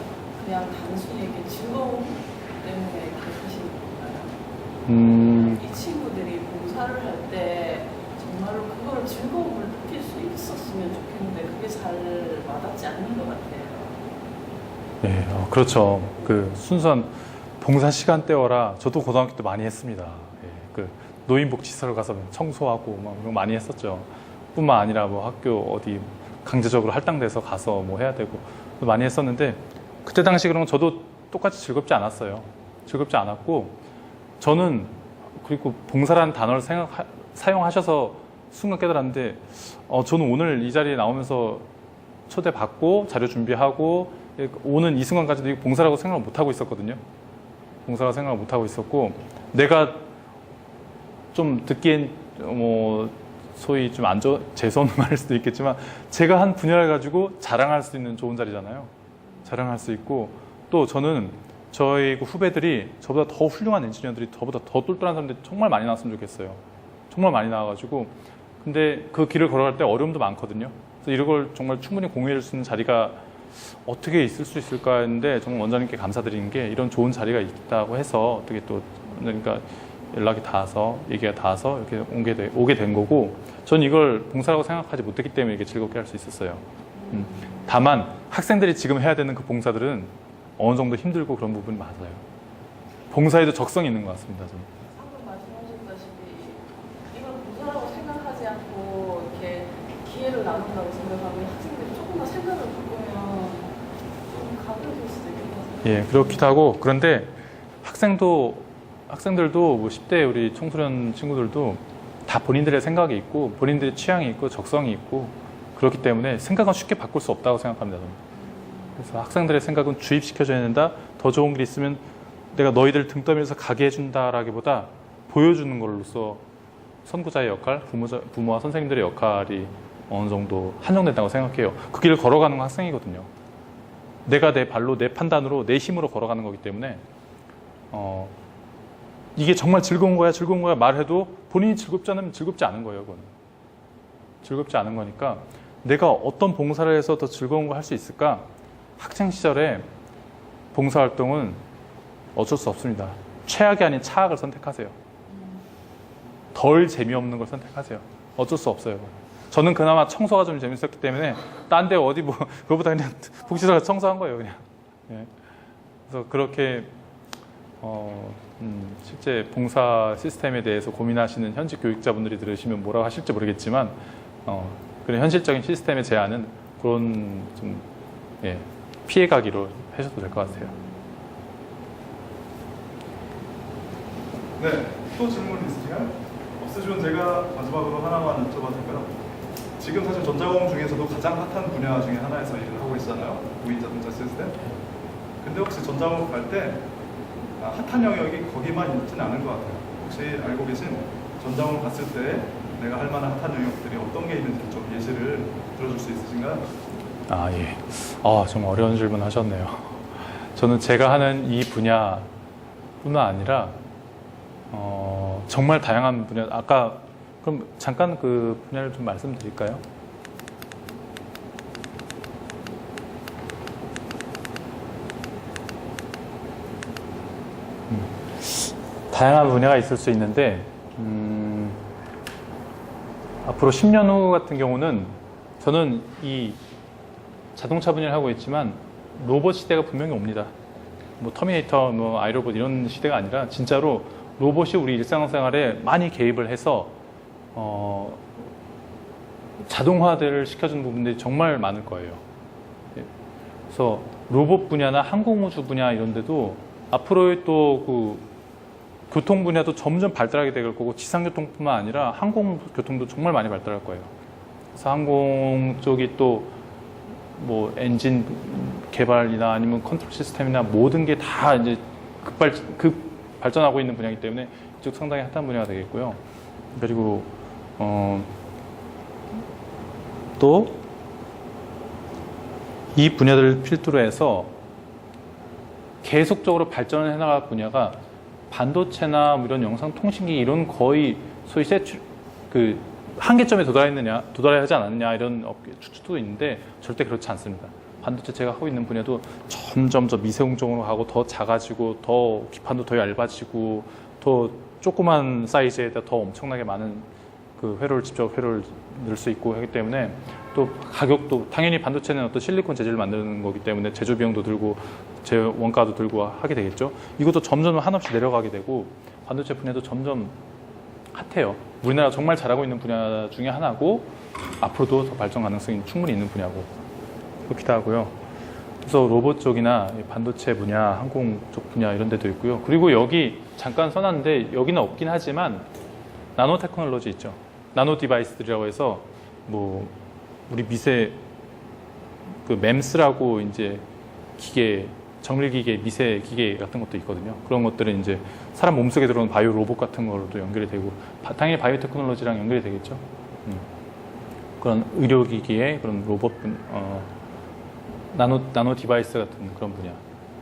그냥 단순히 이렇게 즐거움 때문에 이렇게 하시는 건가요? 이 친구들이 봉사를 할 때 정말로 그걸 즐거움을 느낄 수 있었으면 좋겠는데 그게 잘 와닿지 않는 것 같아요.
네, 그렇죠. 그 순수한 봉사 시간 때워라. 저도 고등학교 때 많이 했습니다. 예, 그 노인복지시설 가서 청소하고 막 이런 거 많이 했었죠. 뿐만 아니라 뭐 학교 어디 강제적으로 할당돼서 가서 뭐 해야 되고 많이 했었는데 그때 당시 그런 건 저도 똑같이 즐겁지 않았어요. 즐겁지 않았고 저는 그리고 봉사라는 단어를 사용하셔서 순간 깨달았는데 저는 오늘 이 자리에 나오면서 초대받고 자료 준비하고 오는 이 순간까지도 이거 봉사라고 생각을 못하고 있었거든요. 봉사라고 생각을 못하고 있었고 내가 좀 듣기엔 뭐 소위 좀 재수없는 말일 수도 있겠지만 제가 한 분야를 가지고 자랑할 수 있는 좋은 자리잖아요. 자랑할 수 있고 또 저는 저희 후배들이 저보다 더 훌륭한 엔지니어들이 저보다 더 똘똘한 사람들이 정말 많이 나왔으면 좋겠어요. 정말 많이 나와가지고 근데 그 길을 걸어갈 때 어려움도 많거든요. 그래서 이런 걸 정말 충분히 공유해 줄 수 있는 자리가 어떻게 있을 수 있을까 했는데 정말 원장님께 감사드리는 게 이런 좋은 자리가 있다고 해서 어떻게 또 그러니까 연락이 닿아서 얘기가 닿아서 이렇게 오게 된 거고 전 이걸 봉사라고 생각하지 못했기 때문에 이게 즐겁게 할 수 있었어요. 다만 학생들이 지금 해야 되는 그 봉사들은 어느 정도 힘들고 그런 부분이 맞아요. 봉사에도 적성이 있는 것 같습니다. 저는.
방금 말씀하셨다시피 이걸 봉사라고 생각하지 않고 이렇게 기회를 나눈다고 생각하면 학생들이 조금 더 생각을 바꾸면 좀 가벼워질 수도 있겠다.
예, 그렇기도 하고 그런데 학생들도 뭐 10대 우리 청소년 친구들도 다 본인들의 생각이 있고 본인들의 취향이 있고 적성이 있고 그렇기 때문에 생각은 쉽게 바꿀 수 없다고 생각합니다. 저는. 그래서 학생들의 생각은 주입시켜줘야 된다. 더 좋은 게 있으면 내가 너희들 등 떠밀어서 가게 해준다라기보다 보여주는 걸로써 선구자의 역할, 부모와 선생님들의 역할이 어느 정도 한정된다고 생각해요. 그 길을 걸어가는 건 학생이거든요. 내가 내 발로, 내 판단으로, 내 힘으로 걸어가는 거기 때문에 이게 정말 즐거운 거야 말해도 본인이 즐겁지 않으면 즐겁지 않은 거예요. 그건. 즐겁지 않은 거니까 내가 어떤 봉사를 해서 더 즐거운 거 할 수 있을까? 학창 시절에 봉사활동은 어쩔 수 없습니다. 최악이 아닌 차악을 선택하세요. 덜 재미없는 걸 선택하세요. 어쩔 수 없어요. 저는 그나마 청소가 좀 재밌었기 때문에 딴 데 어디 뭐 그거보다 그냥 복지사 가서 청소한 거예요. 그냥. 예. 그래서 그렇게 실제 봉사 시스템에 대해서 고민하시는 현직 교육자분들이 들으시면 뭐라고 하실지 모르겠지만 그런 현실적인 시스템의 제안은 그런 좀 피해가기로 하셔도 될 것 같아요.
네, 또 질문 있으세요? 없으시면 제가 마지막으로 하나만 여쭤봐도 될까요? 지금 사실 전자공학 중에서도 가장 핫한 분야 중에 하나에서 일을 하고 있잖아요. 무인 자동차 시스템. 근데 혹시 전자공학 갈 때 핫한 영역이 거기만 있지는 않은 것 같아요. 혹시 알고 계신 전자공학 갔을 때 내가 할 만한 핫한 영역들이 어떤 게 있는지 좀 예시를 들어줄 수 있으신가요?
예. 좀 어려운 질문 하셨네요. 저는 제가 하는 이 분야뿐만 아니라 정말 다양한 분야. 아까 그럼 잠깐 그 분야를 좀 말씀드릴까요? 다양한 분야가 있을 수 있는데 앞으로 10년 후 같은 경우는 저는 이 자동차 분야를 하고 있지만 로봇 시대가 분명히 옵니다. 뭐 터미네이터, 뭐 아이로봇 이런 시대가 아니라 진짜로 로봇이 우리 일상생활에 많이 개입을 해서 자동화를 시켜주는 부분들이 정말 많을 거예요. 그래서 로봇 분야나 항공우주 분야 이런 데도 앞으로의 또 그 교통 분야도 점점 발달하게 될 거고 지상교통뿐만 아니라 항공교통도 정말 많이 발달할 거예요. 그래서 항공 쪽이 또 뭐 엔진 개발이나 아니면 컨트롤 시스템이나 모든 게 다 이제 발전하고 있는 분야이기 때문에 이쪽 상당히 핫한 분야가 되겠고요. 그리고 또 이 분야들을 필두로 해서 계속적으로 발전을 해나갈 분야가 반도체나 이런 영상통신기 이런 거의 소위 그 한계점에 도달해야 하지 않았느냐 이런 업계 추측도 있는데 절대 그렇지 않습니다. 반도체 제가 하고 있는 분야도 점점 더 미세공정으로 가고 더 작아지고 더 기판도 더 얇아지고 더 조그만 사이즈에다 더 엄청나게 많은 그 직접 회로를 넣을 수 있고 하기 때문에 또 가격도 당연히 반도체는 어떤 실리콘 재질을 만드는 거기 때문에 제조 비용도 들고 제 원가도 들고 하게 되겠죠. 이것도 점점 한없이 내려가게 되고 반도체 분야도 점점 핫해요. 우리나라가 정말 잘하고 있는 분야 중에 하나고 앞으로도 더 발전 가능성이 충분히 있는 분야고 그렇기도 하고요. 그래서 로봇 쪽이나 반도체 분야, 항공 쪽 분야 이런 데도 있고요. 그리고 여기 잠깐 써놨는데 여기는 없긴 하지만 나노 테크놀로지 있죠. 나노 디바이스들이라고 해서 뭐 우리 그 MEMS라고 이제 기계, 정밀기계, 미세 기계 같은 것도 있거든요. 그런 것들은 이제 사람 몸속에 들어오는 바이오 로봇 같은 거로도 연결이 되고 당연히 바이오 테크놀로지랑 연결이 되겠죠. 그런 의료기기의 그런 로봇 나노 디바이스 같은 그런 분야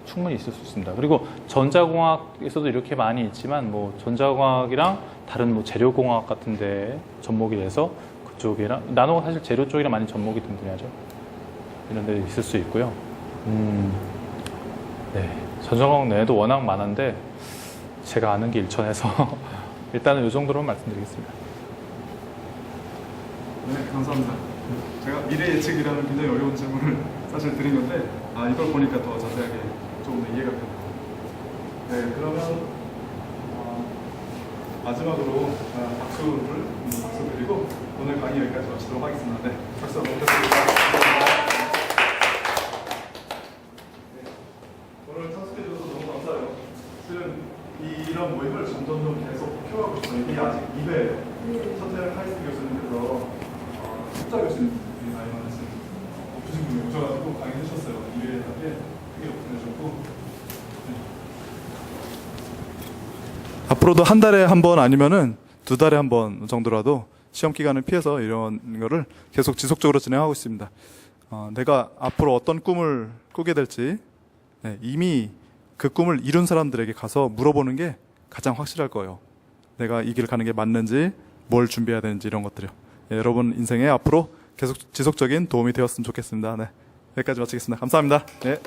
충분히 있을 수 있습니다. 그리고 전자공학에서도 이렇게 많이 있지만 뭐 전자공학이랑 다른 뭐 재료공학 같은 데 접목이 돼서 그쪽이랑 나노가 사실 재료 쪽이랑 많이 접목이 된 분야죠. 이런 데 있을 수 있고요. 네, 전자공학 내에도 워낙 많은데 제가 아는 게 일천해서 일단은 이 정도로만 말씀드리겠습니다.
네, 감사합니다. 제가 미래 예측이라는 굉장히 어려운 질문을 사실 드린 건데 이걸 보니까 더 자세하게 조금 더 이해가 됩니다. 네, 그러면 마지막으로 박수 드리고 오늘 강의 여기까지 마치도록 하겠습니다. 네, 박수 한번 부탁드립니다. 네, 오늘 참석해주셔서 너무 감사해요. 실은 이런 모임을 점점 계속 키워가고 싶어요. 이게 아직 2회 첫째 카이스트 교수님께서 숙자 교수님이 많이 많으신 교수님이 오셔가지고 강의 해주셨어요. 2회에 크게 오픈해주셨고 앞으로도 한 달에 한 번 아니면은 2달에 한 번 정도라도 시험 기간을 피해서 이런 거를 계속 지속적으로 진행하고 있습니다. 내가 앞으로 어떤 꿈을 꾸게 될지 이미 그 꿈을 이룬 사람들에게 가서 물어보는 게 가장 확실할 거예요. 내가 이 길을 가는 게 맞는지, 뭘 준비해야 되는지 이런 것들이요. 여러분 인생에 앞으로 계속 지속적인 도움이 되었으면 좋겠습니다. 네, 여기까지 마치겠습니다. 감사합니다. 네.